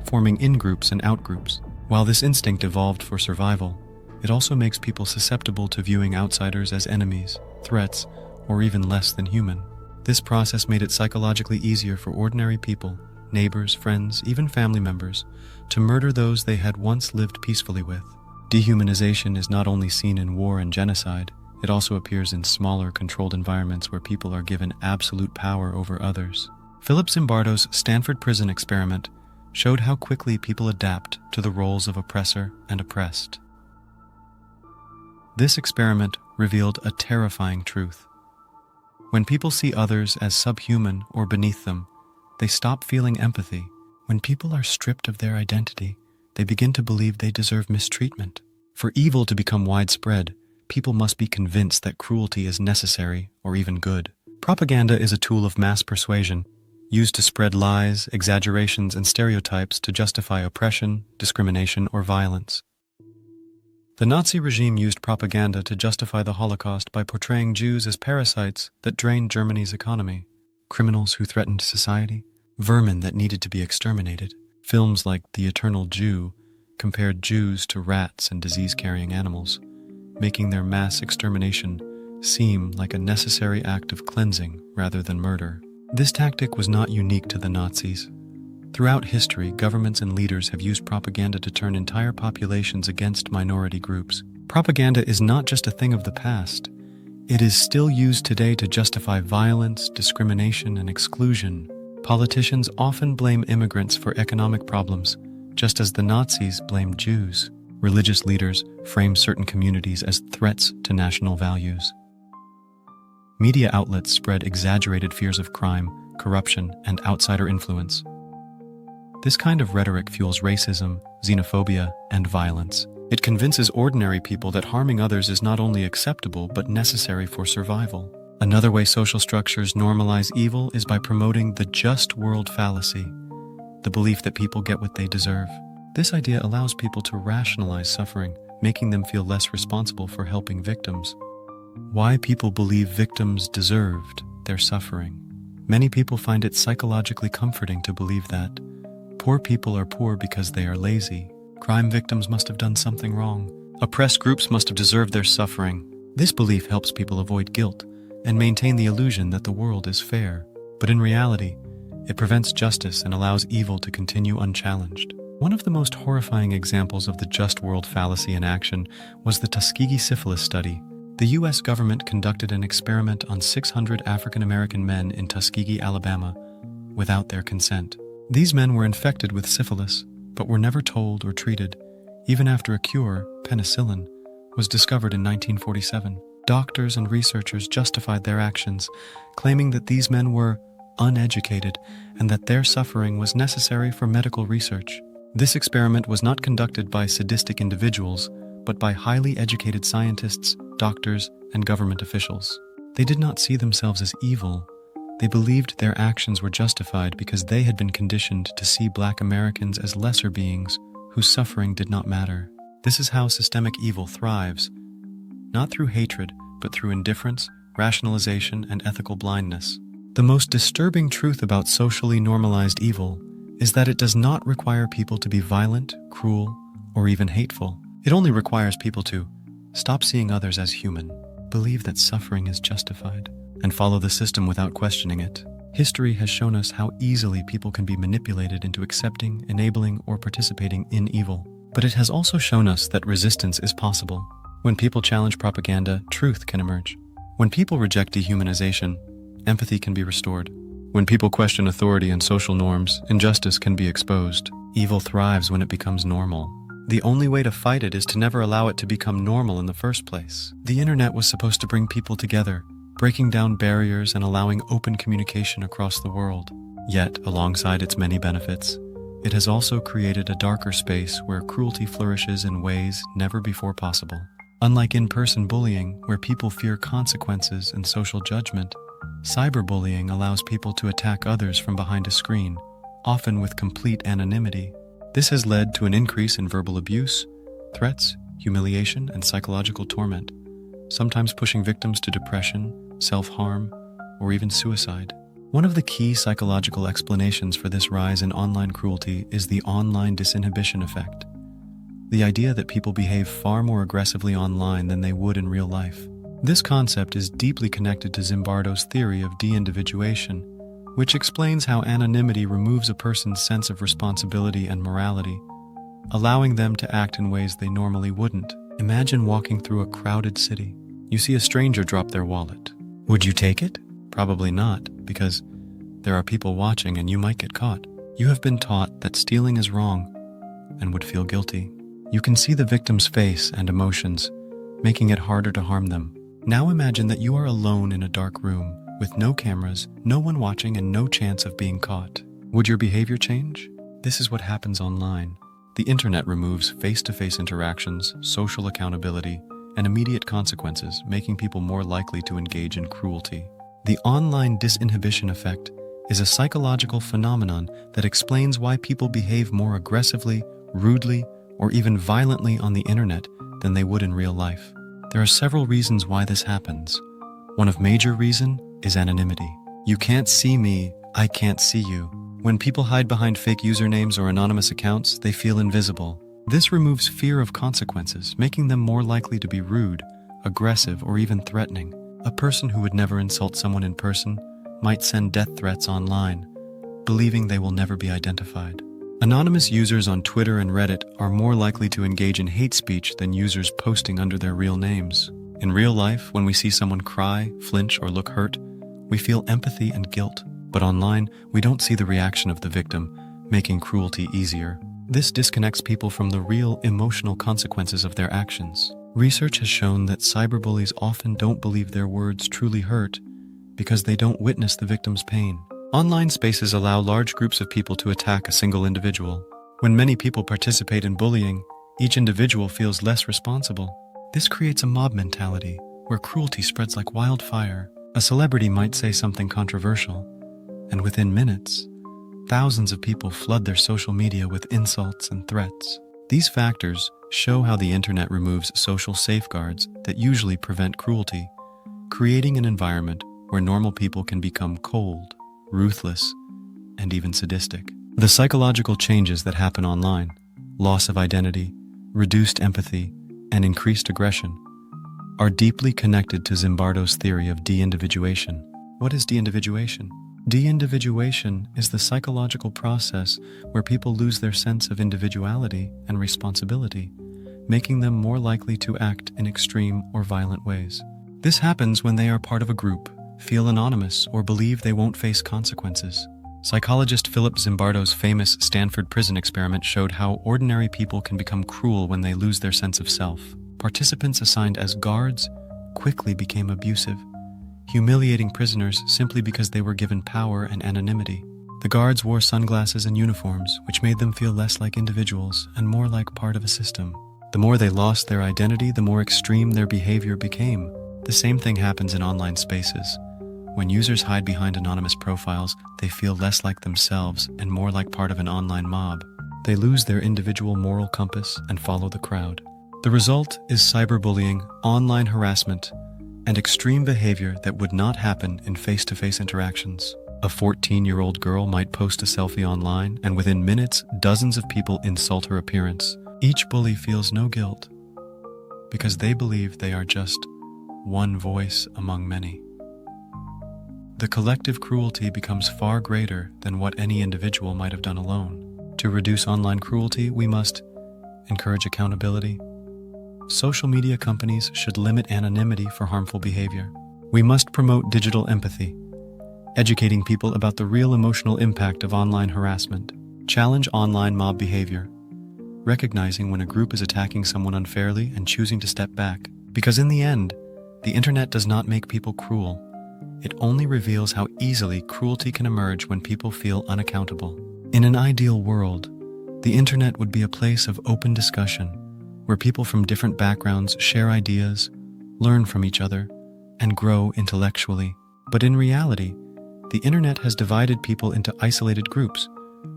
forming in-groups and out-groups. While this instinct evolved for survival, it also makes people susceptible to viewing outsiders as enemies, threats, or even less than human. This process made it psychologically easier for ordinary people, neighbors, friends, even family members, to murder those they had once lived peacefully with. Dehumanization is not only seen in war and genocide, it also appears in smaller, controlled environments where people are given absolute power over others. Philip Zimbardo's Stanford prison experiment showed how quickly people adapt to the roles of oppressor and oppressed. This experiment revealed a terrifying truth. When people see others as subhuman or beneath them, they stop feeling empathy. When people are stripped of their identity, they begin to believe they deserve mistreatment. For evil to become widespread, people must be convinced that cruelty is necessary or even good. Propaganda is a tool of mass persuasion, used to spread lies, exaggerations, and stereotypes to justify oppression, discrimination, or violence. The Nazi regime used propaganda to justify the Holocaust by portraying Jews as parasites that drained Germany's economy, criminals who threatened society, vermin that needed to be exterminated. Films like The Eternal Jew compared Jews to rats and disease-carrying animals, making their mass extermination seem like a necessary act of cleansing rather than murder. This tactic was not unique to the Nazis. Throughout history, governments and leaders have used propaganda to turn entire populations against minority groups. Propaganda is not just a thing of the past. It is still used today to justify violence, discrimination, and exclusion. Politicians often blame immigrants for economic problems, just as the Nazis blamed Jews. Religious leaders frame certain communities as threats to national values. Media outlets spread exaggerated fears of crime, corruption, and outsider influence. This kind of rhetoric fuels racism, xenophobia, and violence. It convinces ordinary people that harming others is not only acceptable but necessary for survival. Another way social structures normalize evil is by promoting the just world fallacy, the belief that people get what they deserve. This idea allows people to rationalize suffering, making them feel less responsible for helping victims. Why people believe victims deserved their suffering. Many people find it psychologically comforting to believe that poor people are poor because they are lazy. Crime victims must have done something wrong. Oppressed groups must have deserved their suffering. This belief helps people avoid guilt and maintain the illusion that the world is fair. But in reality, it prevents justice and allows evil to continue unchallenged. One of the most horrifying examples of the just world fallacy in action was the Tuskegee syphilis study. The U.S. government conducted an experiment on 600 African American men in Tuskegee, Alabama, without their consent. These men were infected with syphilis, but were never told or treated, even after a cure, penicillin, was discovered in 1947. Doctors and researchers justified their actions, claiming that these men were uneducated and that their suffering was necessary for medical research. This experiment was not conducted by sadistic individuals, but by highly educated scientists, doctors, and government officials. They did not see themselves as evil. They believed their actions were justified because they had been conditioned to see Black Americans as lesser beings whose suffering did not matter. This is how systemic evil thrives, not through hatred, but through indifference, rationalization, and ethical blindness. The most disturbing truth about socially normalized evil is that it does not require people to be violent, cruel, or even hateful. It only requires people to stop seeing others as human, believe that suffering is justified, and follow the system without questioning it. History has shown us how easily people can be manipulated into accepting, enabling, or participating in evil. But it has also shown us that resistance is possible. When people challenge propaganda, truth can emerge. When people reject dehumanization, empathy can be restored. When people question authority and social norms, injustice can be exposed. Evil thrives when it becomes normal. The only way to fight it is to never allow it to become normal in the first place. The internet was supposed to bring people together, breaking down barriers and allowing open communication across the world. Yet, alongside its many benefits, it has also created a darker space where cruelty flourishes in ways never before possible. Unlike in-person bullying, where people fear consequences and social judgment, cyberbullying allows people to attack others from behind a screen, often with complete anonymity. This has led to an increase in verbal abuse, threats, humiliation, and psychological torment, sometimes pushing victims to depression, self-harm, or even suicide. One of the key psychological explanations for this rise in online cruelty is the online disinhibition effect. The idea that people behave far more aggressively online than they would in real life. This concept is deeply connected to Zimbardo's theory of de-individuation, which explains how anonymity removes a person's sense of responsibility and morality, allowing them to act in ways they normally wouldn't. Imagine walking through a crowded city. You see a stranger drop their wallet. Would you take it? Probably not, because there are people watching and you might get caught. You have been taught that stealing is wrong and would feel guilty. You can see the victim's face and emotions, making it harder to harm them. Now imagine that you are alone in a dark room, with no cameras, no one watching, and no chance of being caught. Would your behavior change? This is what happens online. The internet removes face-to-face interactions, social accountability, and immediate consequences, making people more likely to engage in cruelty. The online disinhibition effect is a psychological phenomenon that explains why people behave more aggressively, rudely, or even violently on the internet than they would in real life. There are several reasons why this happens. One of major reason is anonymity. You can't see me, I can't see you. When people hide behind fake usernames or anonymous accounts, they feel invisible. This removes fear of consequences, making them more likely to be rude, aggressive, or even threatening. A person who would never insult someone in person might send death threats online, believing they will never be identified. Anonymous users on Twitter and Reddit are more likely to engage in hate speech than users posting under their real names. In real life, when we see someone cry, flinch, or look hurt, we feel empathy and guilt. But online, we don't see the reaction of the victim, making cruelty easier. This disconnects people from the real emotional consequences of their actions. Research has shown that cyberbullies often don't believe their words truly hurt because they don't witness the victim's pain. Online spaces allow large groups of people to attack a single individual. When many people participate in bullying, each individual feels less responsible. This creates a mob mentality, where cruelty spreads like wildfire. A celebrity might say something controversial, and within minutes, thousands of people flood their social media with insults and threats. These factors show how the internet removes social safeguards that usually prevent cruelty, creating an environment where normal people can become cold, ruthless, and even sadistic. The psychological changes that happen online, loss of identity, reduced empathy, and increased aggression, are deeply connected to Zimbardo's theory of de-individuation. What is de-individuation? De-individuation is the psychological process where people lose their sense of individuality and responsibility, making them more likely to act in extreme or violent ways. This happens when they are part of a group, feel anonymous, or believe they won't face consequences. Psychologist Philip Zimbardo's famous Stanford prison experiment showed how ordinary people can become cruel when they lose their sense of self. Participants assigned as guards quickly became abusive, humiliating prisoners simply because they were given power and anonymity. The guards wore sunglasses and uniforms, which made them feel less like individuals and more like part of a system. The more they lost their identity, the more extreme their behavior became. The same thing happens in online spaces. When users hide behind anonymous profiles, they feel less like themselves and more like part of an online mob. They lose their individual moral compass and follow the crowd. The result is cyberbullying, online harassment, and extreme behavior that would not happen in face-to-face interactions. A 14-year-old girl might post a selfie online, and within minutes, dozens of people insult her appearance. Each bully feels no guilt because they believe they are just one voice among many. The collective cruelty becomes far greater than what any individual might have done alone. To reduce online cruelty, we must encourage accountability. Social media companies should limit anonymity for harmful behavior. We must promote digital empathy, educating people about the real emotional impact of online harassment. Challenge online mob behavior, recognizing when a group is attacking someone unfairly and choosing to step back. Because in the end, the internet does not make people cruel. It only reveals how easily cruelty can emerge when people feel unaccountable. In an ideal world, the internet would be a place of open discussion, where people from different backgrounds share ideas, learn from each other, and grow intellectually. But in reality, the internet has divided people into isolated groups,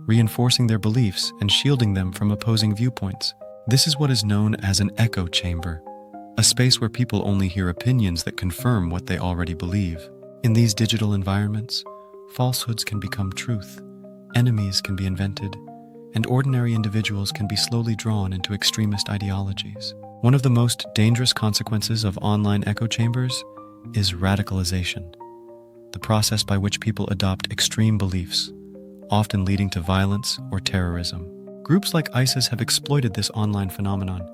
reinforcing their beliefs and shielding them from opposing viewpoints. This is what is known as an echo chamber, a space where people only hear opinions that confirm what they already believe. In these digital environments, falsehoods can become truth, enemies can be invented, and ordinary individuals can be slowly drawn into extremist ideologies. One of the most dangerous consequences of online echo chambers is radicalization, the process by which people adopt extreme beliefs, often leading to violence or terrorism. Groups like ISIS have exploited this online phenomenon,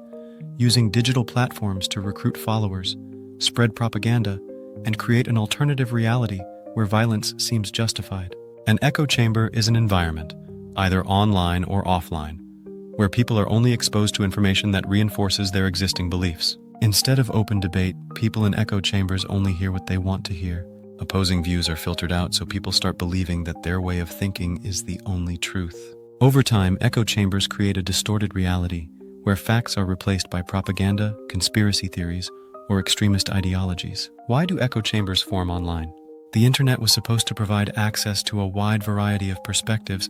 using digital platforms to recruit followers, spread propaganda, and create an alternative reality where violence seems justified. An echo chamber is an environment, either online or offline, where people are only exposed to information that reinforces their existing beliefs. Instead of open debate, people in echo chambers only hear what they want to hear. Opposing views are filtered out, so people start believing that their way of thinking is the only truth. Over time, echo chambers create a distorted reality, where facts are replaced by propaganda, conspiracy theories, or extremist ideologies. Why do echo chambers form online? The internet was supposed to provide access to a wide variety of perspectives,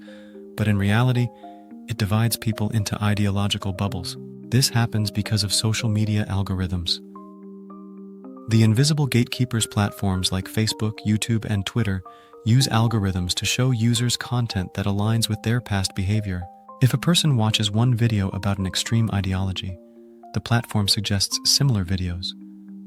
but in reality, it divides people into ideological bubbles. This happens because of social media algorithms. The invisible gatekeepers platforms like Facebook, YouTube, and Twitter use algorithms to show users content that aligns with their past behavior. If a person watches one video about an extreme ideology, the platform suggests similar videos,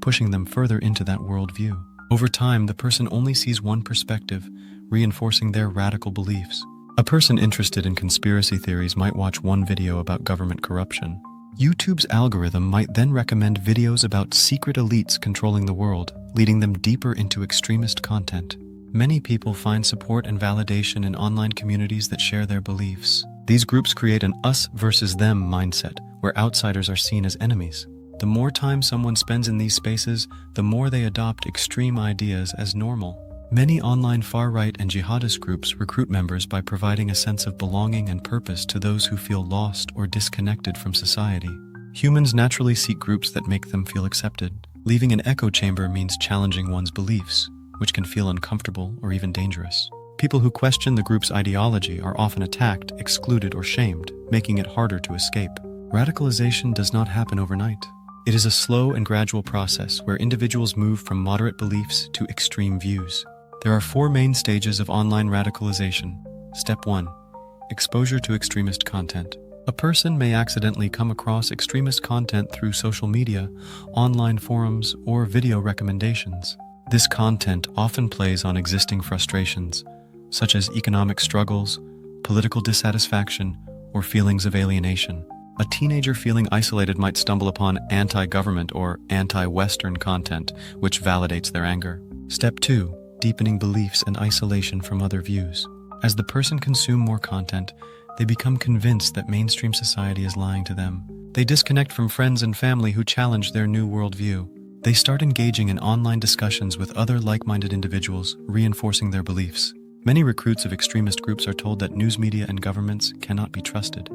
pushing them further into that worldview. Over time, the person only sees one perspective, reinforcing their radical beliefs. A person interested in conspiracy theories might watch one video about government corruption. YouTube's algorithm might then recommend videos about secret elites controlling the world, leading them deeper into extremist content. Many people find support and validation in online communities that share their beliefs. These groups create an us versus them mindset, where outsiders are seen as enemies. The more time someone spends in these spaces, the more they adopt extreme ideas as normal. Many online far-right and jihadist groups recruit members by providing a sense of belonging and purpose to those who feel lost or disconnected from society. Humans naturally seek groups that make them feel accepted. Leaving an echo chamber means challenging one's beliefs, which can feel uncomfortable or even dangerous. People who question the group's ideology are often attacked, excluded, or shamed, making it harder to escape. Radicalization does not happen overnight. It is a slow and gradual process where individuals move from moderate beliefs to extreme views. There are 4 main stages of online radicalization. Step 1. Exposure to extremist content. A person may accidentally come across extremist content through social media, online forums, or video recommendations. This content often plays on existing frustrations, such as economic struggles, political dissatisfaction, or feelings of alienation. A teenager feeling isolated might stumble upon anti-government or anti-Western content, which validates their anger. Step 2. Deepening beliefs and isolation from other views. As the person consumes more content, they become convinced that mainstream society is lying to them. They disconnect from friends and family who challenge their new worldview. They start engaging in online discussions with other like-minded individuals, reinforcing their beliefs. Many recruits of extremist groups are told that news media and governments cannot be trusted,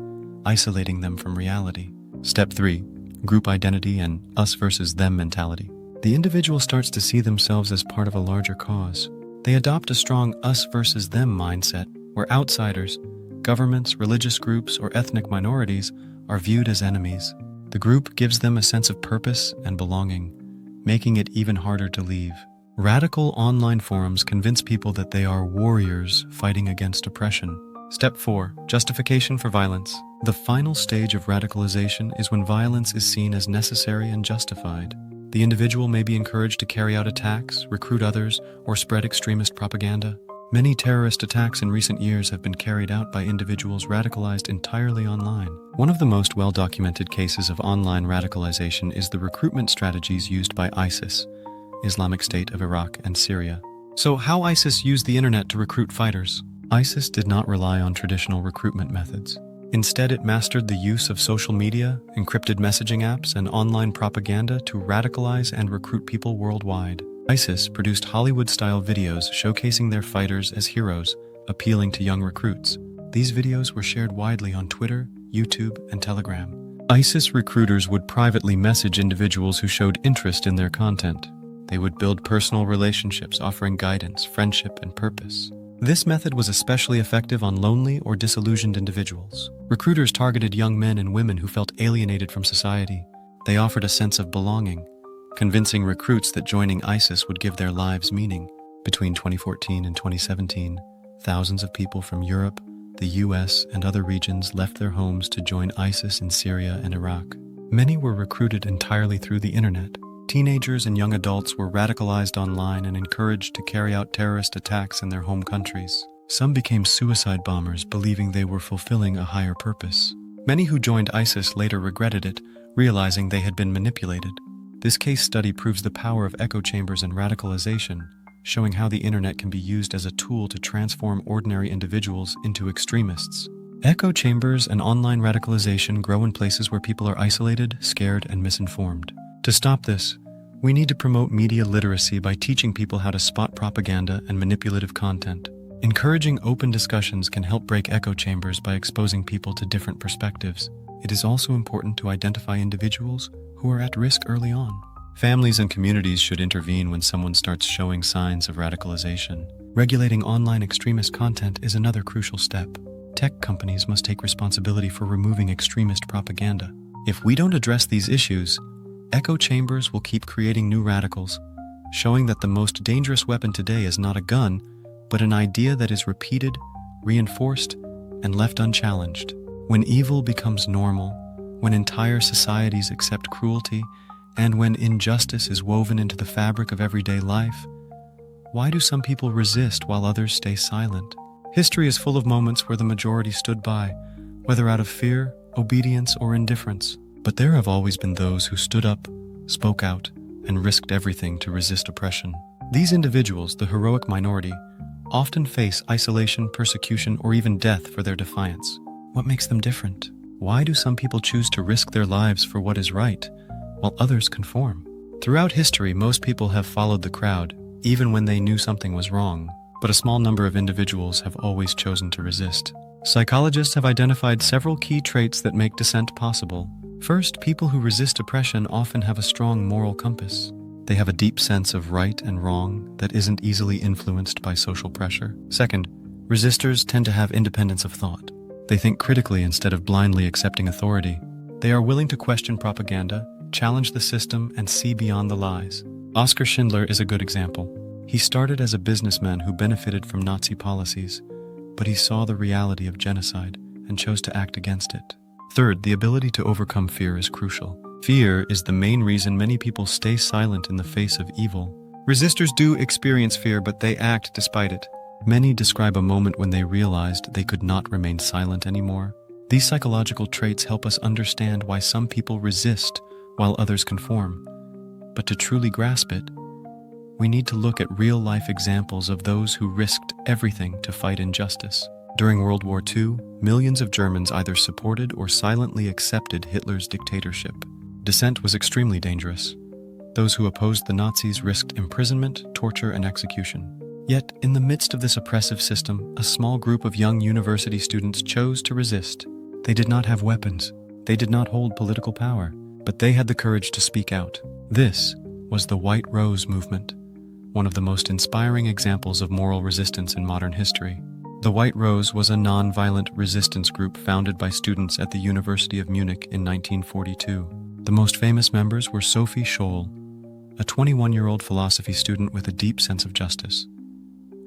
isolating them from reality. Step 3. Group identity and us versus them mentality. The individual starts to see themselves as part of a larger cause. They adopt a strong us versus them mindset, where outsiders, governments, religious groups, or ethnic minorities are viewed as enemies. The group gives them a sense of purpose and belonging, making it even harder to leave. Radical online forums convince people that they are warriors fighting against oppression. Step 4. Justification for violence. The final stage of radicalization is when violence is seen as necessary and justified. The individual may be encouraged to carry out attacks, recruit others, or spread extremist propaganda. Many terrorist attacks in recent years have been carried out by individuals radicalized entirely online. One of the most well-documented cases of online radicalization is the recruitment strategies used by ISIS, Islamic State of Iraq and Syria. So how ISIS used the internet to recruit fighters? ISIS did not rely on traditional recruitment methods. Instead, it mastered the use of social media, encrypted messaging apps, and online propaganda to radicalize and recruit people worldwide. ISIS produced Hollywood-style videos showcasing their fighters as heroes, appealing to young recruits. These videos were shared widely on Twitter, YouTube, and Telegram. ISIS recruiters would privately message individuals who showed interest in their content. They would build personal relationships, offering guidance, friendship, and purpose. This method was especially effective on lonely or disillusioned individuals. Recruiters targeted young men and women who felt alienated from society. They offered a sense of belonging, convincing recruits that joining ISIS would give their lives meaning. Between 2014 and 2017, thousands of people from Europe, the US, and other regions left their homes to join ISIS in Syria and Iraq. Many were recruited entirely through the internet. Teenagers and young adults were radicalized online and encouraged to carry out terrorist attacks in their home countries. Some became suicide bombers, believing they were fulfilling a higher purpose. Many who joined ISIS later regretted it, realizing they had been manipulated. This case study proves the power of echo chambers and radicalization, showing how the internet can be used as a tool to transform ordinary individuals into extremists. Echo chambers and online radicalization grow in places where people are isolated, scared, and misinformed. To stop this, we need to promote media literacy by teaching people how to spot propaganda and manipulative content. Encouraging open discussions can help break echo chambers by exposing people to different perspectives. It is also important to identify individuals who are at risk early on. Families and communities should intervene when someone starts showing signs of radicalization. Regulating online extremist content is another crucial step. Tech companies must take responsibility for removing extremist propaganda. If we don't address these issues, echo chambers will keep creating new radicals, showing that the most dangerous weapon today is not a gun, but an idea that is repeated, reinforced, and left unchallenged. When evil becomes normal, when entire societies accept cruelty, and when injustice is woven into the fabric of everyday life, why do some people resist while others stay silent? History is full of moments where the majority stood by, whether out of fear, obedience, or indifference. But there have always been those who stood up, spoke out, and risked everything to resist oppression. These individuals, the heroic minority, often face isolation, persecution, or even death for their defiance. What makes them different? Why do some people choose to risk their lives for what is right, while others conform? Throughout history, most people have followed the crowd, even when they knew something was wrong. But a small number of individuals have always chosen to resist. Psychologists have identified several key traits that make dissent possible. First, people who resist oppression often have a strong moral compass. They have a deep sense of right and wrong that isn't easily influenced by social pressure. Second, resistors tend to have independence of thought. They think critically instead of blindly accepting authority. They are willing to question propaganda, challenge the system, and see beyond the lies. Oskar Schindler is a good example. He started as a businessman who benefited from Nazi policies, but he saw the reality of genocide and chose to act against it. Third, the ability to overcome fear is crucial. Fear is the main reason many people stay silent in the face of evil. Resistors do experience fear, but they act despite it. Many describe a moment when they realized they could not remain silent anymore. These psychological traits help us understand why some people resist while others conform. But to truly grasp it, we need to look at real-life examples of those who risked everything to fight injustice. During World War II, millions of Germans either supported or silently accepted Hitler's dictatorship. Dissent was extremely dangerous. Those who opposed the Nazis risked imprisonment, torture, and execution. Yet, in the midst of this oppressive system, a small group of young university students chose to resist. They did not have weapons. They did not hold political power, but they had the courage to speak out. This was the White Rose movement, one of the most inspiring examples of moral resistance in modern history. The White Rose was a non-violent resistance group founded by students at the University of Munich in 1942. The most famous members were Sophie Scholl, a 21-year-old philosophy student with a deep sense of justice.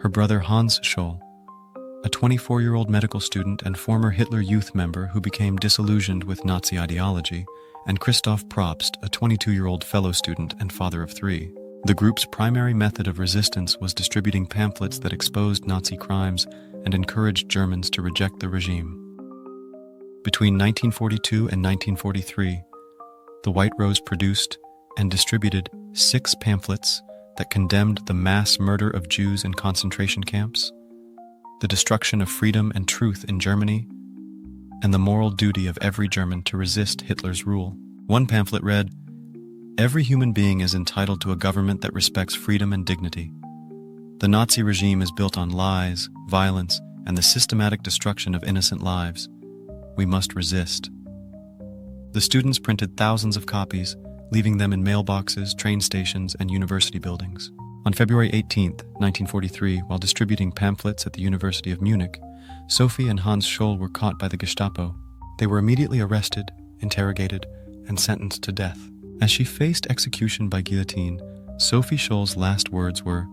Her brother Hans Scholl, a 24-year-old medical student and former Hitler Youth member who became disillusioned with Nazi ideology, and Christoph Probst, a 22-year-old fellow student and father of three. The group's primary method of resistance was distributing pamphlets that exposed Nazi crimes and encouraged Germans to reject the regime. Between 1942 and 1943, the White Rose produced and distributed 6 pamphlets that condemned the mass murder of Jews in concentration camps, the destruction of freedom and truth in Germany, and the moral duty of every German to resist Hitler's rule. One pamphlet read, "Every human being is entitled to a government that respects freedom and dignity. The Nazi regime is built on lies, violence, and the systematic destruction of innocent lives. We must resist." The students printed thousands of copies, leaving them in mailboxes, train stations, and university buildings. On February 18, 1943, while distributing pamphlets at the University of Munich, Sophie and Hans Scholl were caught by the Gestapo. They were immediately arrested, interrogated, and sentenced to death. As she faced execution by guillotine, Sophie Scholl's last words were,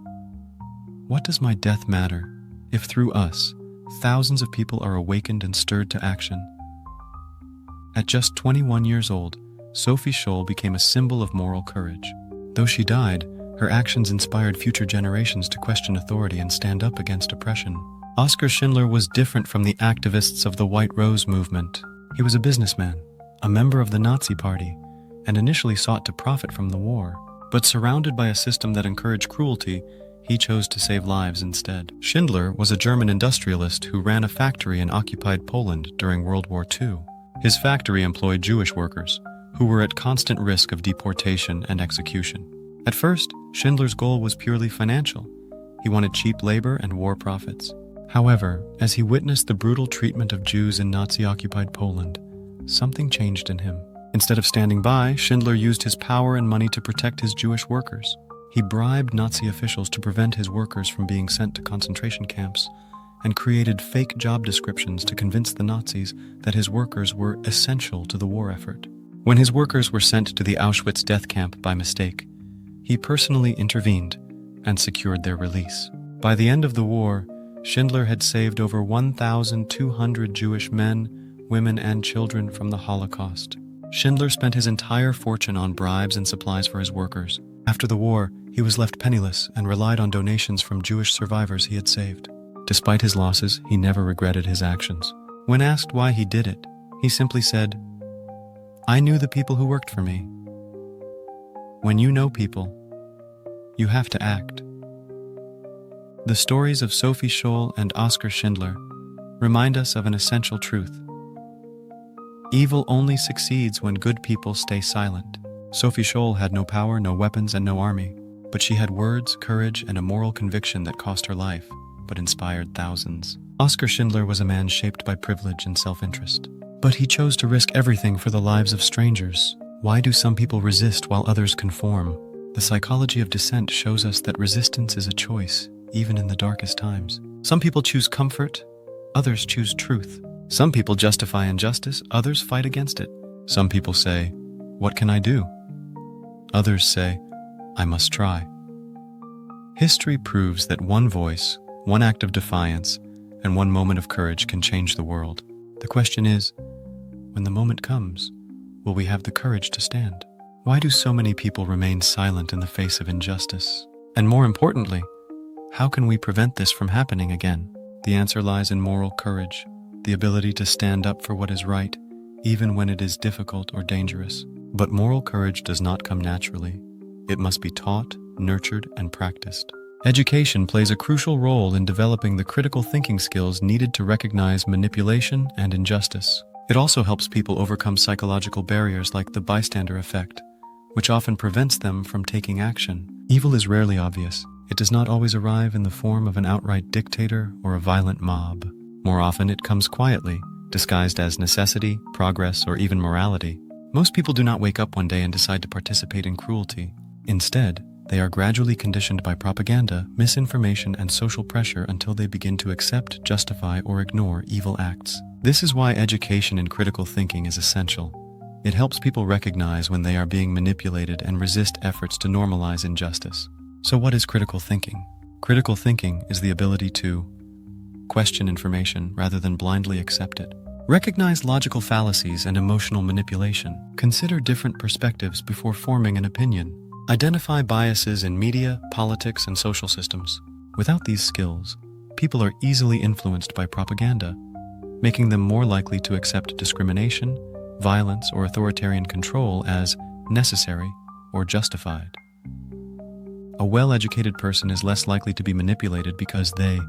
"What does my death matter if through us, thousands of people are awakened and stirred to action?" At just 21 years old, Sophie Scholl became a symbol of moral courage. Though she died, her actions inspired future generations to question authority and stand up against oppression. Oskar Schindler was different from the activists of the White Rose movement. He was a businessman, a member of the Nazi Party, and initially sought to profit from the war. But surrounded by a system that encouraged cruelty, he chose to save lives instead. Schindler was a German industrialist who ran a factory in occupied Poland during World War II. His factory employed Jewish workers, who were at constant risk of deportation and execution. At first, Schindler's goal was purely financial. He wanted cheap labor and war profits. However, as he witnessed the brutal treatment of Jews in Nazi-occupied Poland, something changed in him. Instead of standing by, Schindler used his power and money to protect his Jewish workers. He bribed Nazi officials to prevent his workers from being sent to concentration camps, and created fake job descriptions to convince the Nazis that his workers were essential to the war effort. When his workers were sent to the Auschwitz death camp by mistake, he personally intervened and secured their release. By the end of the war, Schindler had saved over 1,200 Jewish men, women, and children from the Holocaust. Schindler spent his entire fortune on bribes and supplies for his workers. After the war, he was left penniless and relied on donations from Jewish survivors he had saved. Despite his losses, he never regretted his actions. When asked why he did it, he simply said, "I knew the people who worked for me." When you know people, you have to act. The stories of Sophie Scholl and Oskar Schindler remind us of an essential truth. Evil only succeeds when good people stay silent. Sophie Scholl had no power, no weapons, and no army, but she had words, courage, and a moral conviction that cost her life, but inspired thousands. Oskar Schindler was a man shaped by privilege and self-interest, but he chose to risk everything for the lives of strangers. Why do some people resist while others conform? The psychology of dissent shows us that resistance is a choice, even in the darkest times. Some people choose comfort, others choose truth. Some people justify injustice, others fight against it. Some people say, "What can I do?" Others say, "I must try." History proves that one voice, one act of defiance, and one moment of courage can change the world. The question is, when the moment comes, will we have the courage to stand? Why do so many people remain silent in the face of injustice? And more importantly, how can we prevent this from happening again? The answer lies in moral courage, the ability to stand up for what is right, even when it is difficult or dangerous. But moral courage does not come naturally. It must be taught, nurtured, and practiced. Education plays a crucial role in developing the critical thinking skills needed to recognize manipulation and injustice. It also helps people overcome psychological barriers like the bystander effect, which often prevents them from taking action. Evil is rarely obvious. It does not always arrive in the form of an outright dictator or a violent mob. More often, it comes quietly, disguised as necessity, progress, or even morality. Most people do not wake up one day and decide to participate in cruelty. Instead, they are gradually conditioned by propaganda, misinformation, and social pressure until they begin to accept, justify, or ignore evil acts. This is why education in critical thinking is essential. It helps people recognize when they are being manipulated and resist efforts to normalize injustice. So what is critical thinking? Critical thinking is the ability to question information rather than blindly accept it. Recognize logical fallacies and emotional manipulation. Consider different perspectives before forming an opinion. Identify biases in media, politics, and social systems. Without these skills, people are easily influenced by propaganda, making them more likely to accept discrimination, violence, or authoritarian control as necessary or justified. A well-educated person is less likely to be manipulated because they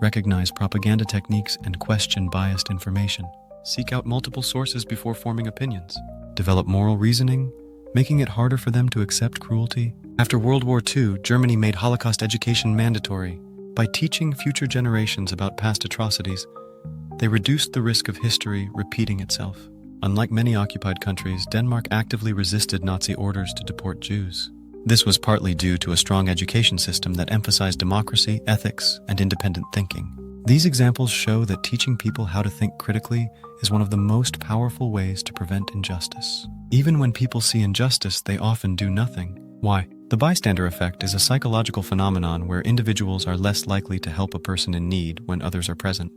recognize propaganda techniques and question biased information. Seek out multiple sources before forming opinions. Develop moral reasoning, making it harder for them to accept cruelty. After World War II, Germany made Holocaust education mandatory. By teaching future generations about past atrocities, they reduced the risk of history repeating itself. Unlike many occupied countries, Denmark actively resisted Nazi orders to deport Jews. This was partly due to a strong education system that emphasized democracy, ethics, and independent thinking. These examples show that teaching people how to think critically is one of the most powerful ways to prevent injustice. Even when people see injustice, they often do nothing. Why? The bystander effect is a psychological phenomenon where individuals are less likely to help a person in need when others are present.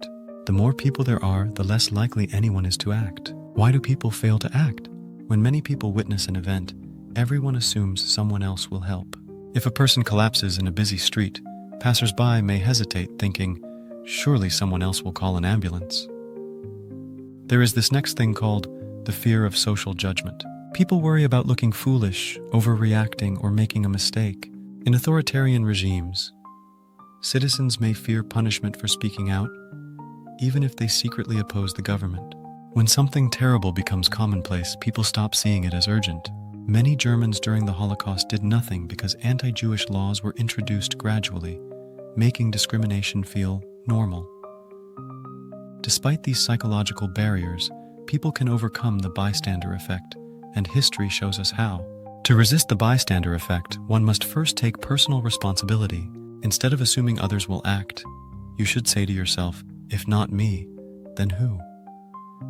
The more people there are, the less likely anyone is to act. Why do people fail to act? When many people witness an event, everyone assumes someone else will help. If a person collapses in a busy street, passers-by may hesitate, thinking, surely someone else will call an ambulance. There is this next thing called the fear of social judgment. People worry about looking foolish, overreacting, or making a mistake. In authoritarian regimes, citizens may fear punishment for speaking out, even if they secretly oppose the government. When something terrible becomes commonplace, people stop seeing it as urgent. Many Germans during the Holocaust did nothing because anti-Jewish laws were introduced gradually, making discrimination feel normal. Despite these psychological barriers, people can overcome the bystander effect, and history shows us how. To resist the bystander effect, one must first take personal responsibility. Instead of assuming others will act, you should say to yourself, if not me, then who?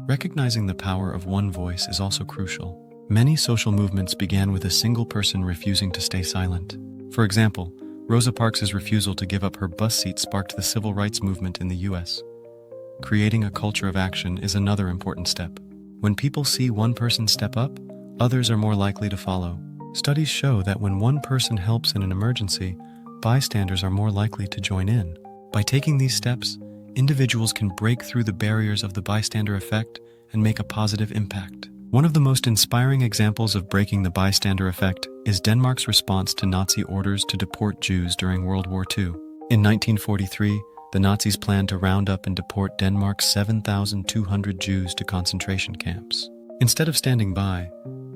Recognizing the power of one voice is also crucial. Many social movements began with a single person refusing to stay silent. For example, Rosa Parks' refusal to give up her bus seat sparked the civil rights movement in the US. Creating a culture of action is another important step. When people see one person step up, others are more likely to follow. Studies show that when one person helps in an emergency, bystanders are more likely to join in. By taking these steps, individuals can break through the barriers of the bystander effect and make a positive impact. One of the most inspiring examples of breaking the bystander effect is Denmark's response to Nazi orders to deport Jews during World War II. In 1943, the Nazis planned to round up and deport Denmark's 7,200 Jews to concentration camps. Instead of standing by,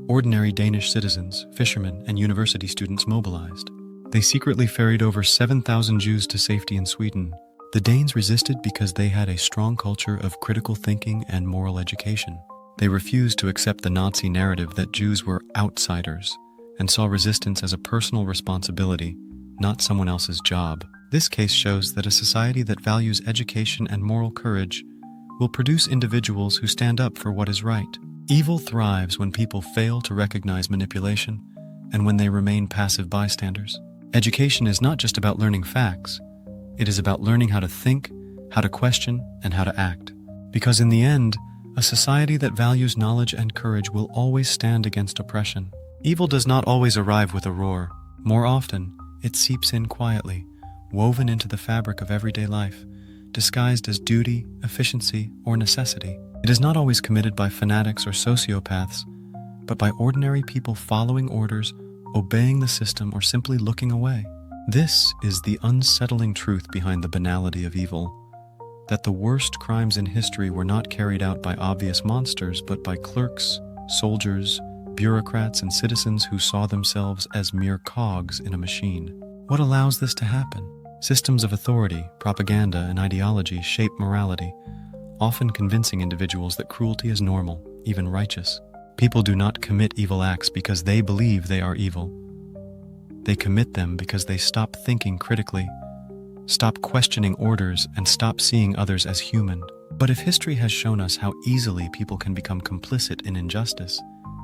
ordinary Danish citizens, fishermen, and university students mobilized. They secretly ferried over 7,000 Jews to safety in Sweden. The Danes resisted because they had a strong culture of critical thinking and moral education. They refused to accept the Nazi narrative that Jews were outsiders and saw resistance as a personal responsibility, not someone else's job. This case shows that a society that values education and moral courage will produce individuals who stand up for what is right. Evil thrives when people fail to recognize manipulation and when they remain passive bystanders. Education is not just about learning facts. It is about learning how to think, how to question, and how to act. Because in the end, a society that values knowledge and courage will always stand against oppression. Evil does not always arrive with a roar. More often, it seeps in quietly, woven into the fabric of everyday life, disguised as duty, efficiency, or necessity. It is not always committed by fanatics or sociopaths, but by ordinary people following orders, obeying the system, or simply looking away. This is the unsettling truth behind the banality of evil, that the worst crimes in history were not carried out by obvious monsters, but by clerks, soldiers, bureaucrats and citizens who saw themselves as mere cogs in a machine. What allows this to happen? Systems of authority, propaganda, and ideology shape morality, often convincing individuals that cruelty is normal, even righteous. People do not commit evil acts because they believe they are evil. They commit them because they stop thinking critically, stop questioning orders, and stop seeing others as human. But if history has shown us how easily people can become complicit in injustice,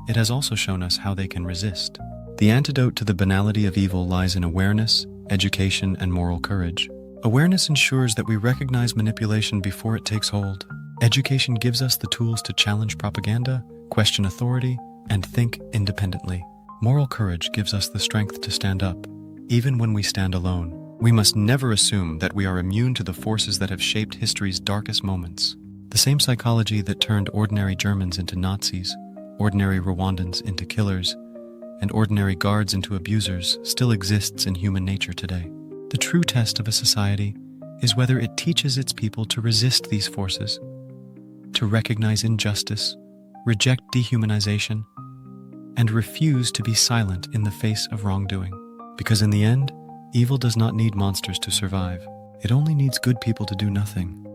it has also shown us how they can resist. The antidote to the banality of evil lies in awareness, education, and moral courage. Awareness ensures that we recognize manipulation before it takes hold. Education gives us the tools to challenge propaganda, question authority, and think independently. Moral courage gives us the strength to stand up, even when we stand alone. We must never assume that we are immune to the forces that have shaped history's darkest moments. The same psychology that turned ordinary Germans into Nazis, ordinary Rwandans into killers, and ordinary guards into abusers still exists in human nature today. The true test of a society is whether it teaches its people to resist these forces, to recognize injustice, reject dehumanization, and refuse to be silent in the face of wrongdoing. Because in the end, evil does not need monsters to survive. It only needs good people to do nothing.